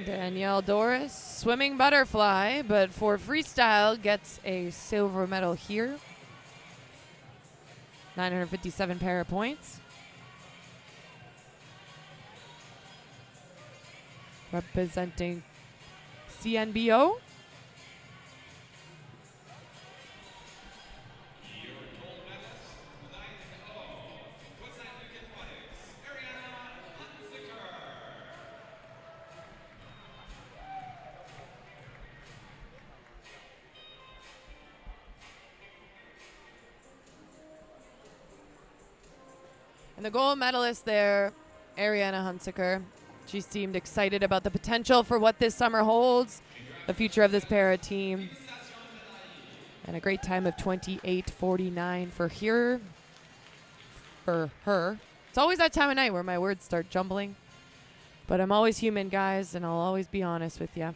Danielle Doris, swimming butterfly, but for freestyle gets a silver medal here. 957 para points. Representing CNBO. And the gold medalist there, Ariana Hunsaker, she seemed excited about the potential for what this summer holds, the future of this para team. And a great time of 28:49 for her. It's always that time of night where my words start jumbling. But I'm always human, guys, and I'll always be honest with you.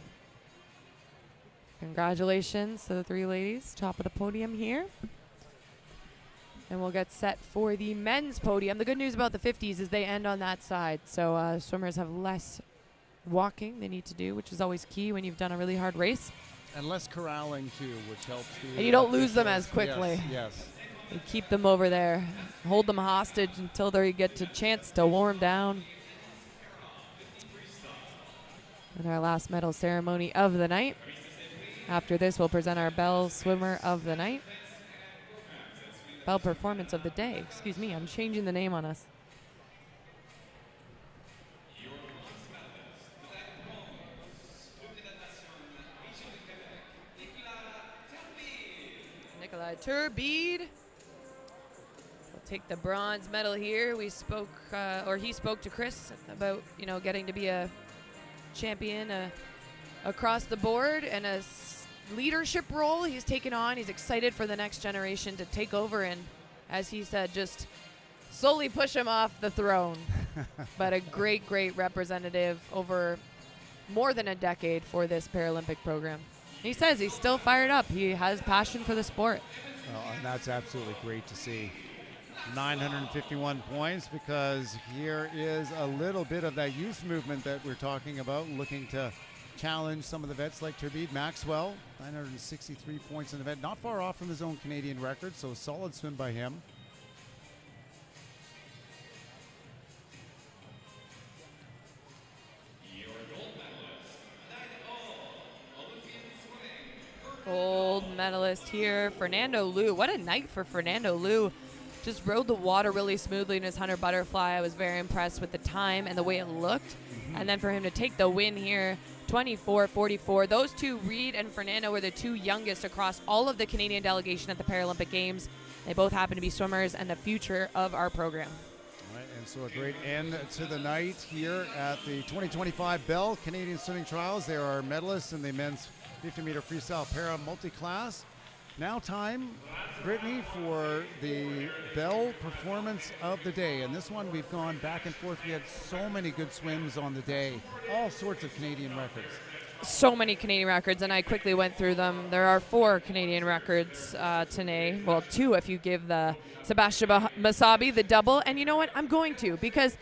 Congratulations to the three ladies, top of the podium here. And we'll get set for the men's podium. The good news about the 50s is they end on that side. So swimmers have less walking they need to do, which is always key when you've done a really hard race. And less corralling, too, which helps. And you don't lose them as quickly. Yes. You keep them over there. Hold them hostage until they get a chance to warm down. And our last medal ceremony of the night. After this, we'll present our Bell Swimmer of the Night. Bell Performance of the Day. Excuse me, I'm changing the name on us. Nikolai Turbide will take the bronze medal here. We spoke, or he spoke to Chris about, getting to be a champion across the board and a leadership role he's taken on. He's excited for the next generation to take over and, as he said, just slowly push him off the throne. But a great, great representative over more than a decade for this Paralympic program. He says he's still fired up. He has passion for the sport. Well, and that's absolutely great to see. 951 points, because here is a little bit of that youth movement that we're talking about, looking to challenge some of the vets like Turbide. Maxwell, 963 points in the vet, not far off from his own Canadian record, so a solid swim by him. Gold medalist here, Fernando Liu. What a night for Fernando Liu. Just rode the water really smoothly in his 100 butterfly. I was very impressed with the time and the way it looked. And then for him to take the win here, 24:44. Those two, Reed and Fernando, were the two youngest across all of the Canadian delegation at the Paralympic Games. They both happen to be swimmers and the future of our program. All right, and so a great end to the night here at the 2025 Bell Canadian Swimming Trials. There are medalists in the men's 50-meter freestyle para multi-class. Now time, Brittany, for the Bell Performance of the Day. And this one, we've gone back and forth. We had so many good swims on the day, all sorts of Canadian records. So many Canadian records, and I quickly went through them. There are 4 Canadian records today. Well, 2 if you give the Sebastian Masabi the double. And you know what? I'm going to, because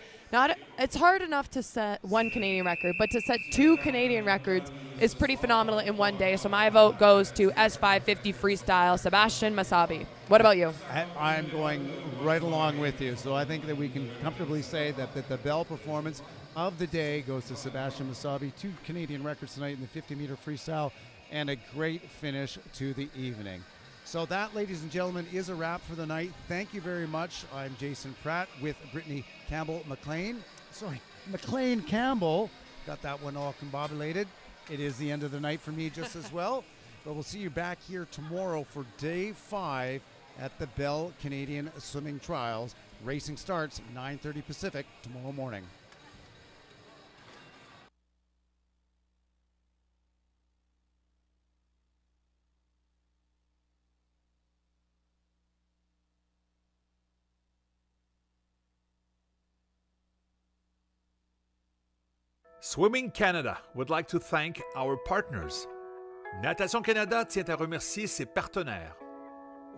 it's hard enough to set 1 Canadian record, but to set 2 Canadian records is pretty phenomenal in one day. So my vote goes to S550 Freestyle, Sebastian Masabi. What about you? I'm going right along with you. So I think that we can comfortably say that the Bell Performance of the Day goes to Sebastian Masabi. 2 Canadian records tonight in the 50-meter freestyle, and a great finish to the evening. So that, ladies and gentlemen, is a wrap for the night. Thank you very much. I'm Jason Pratt with Brittany McLean Campbell. Got that one all combobulated. It is the end of the night for me just as well. But we'll see you back here tomorrow for day 5 at the Bell Canadian Swimming Trials. Racing starts 9:30 Pacific tomorrow morning. Swimming Canada would like to thank our partners. Natation Canada tient à remercier ses partenaires.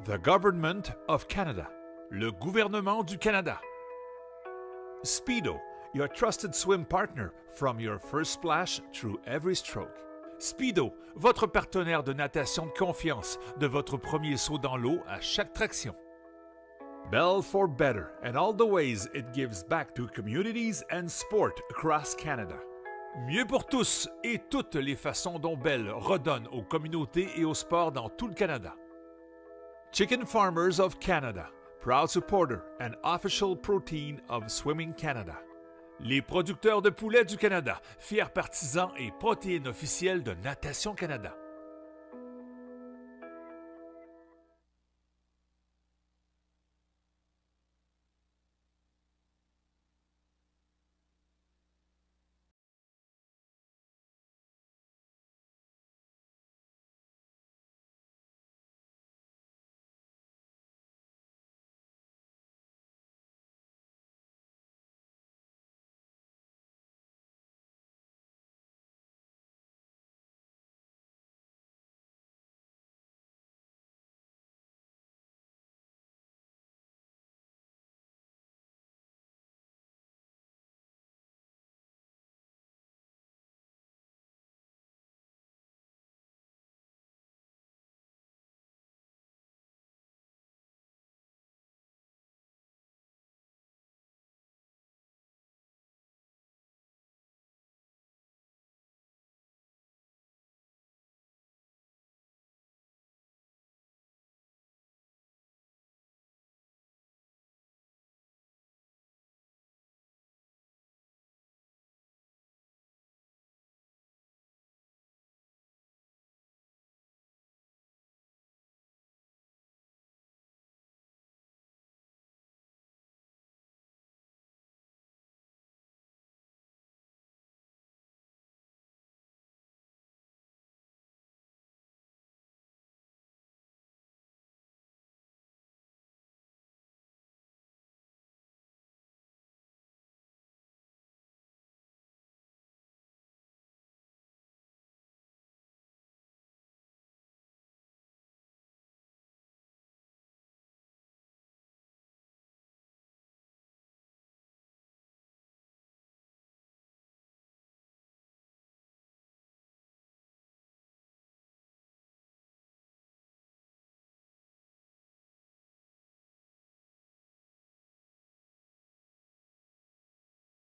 The Government of Canada, le gouvernement du Canada. Speedo, your trusted swim partner from your first splash through every stroke. Speedo, votre partenaire de natation de confiance, de votre premier saut dans l'eau à chaque traction. Bell for better and all the ways it gives back to communities and sport across Canada. Mieux pour tous et toutes les façons dont Bell redonne aux communautés et au sport dans tout le Canada. Chicken Farmers of Canada, proud supporter and official protein of Swimming Canada. Les producteurs de poulets du Canada, fiers partisans et protéines officielles de Natation Canada.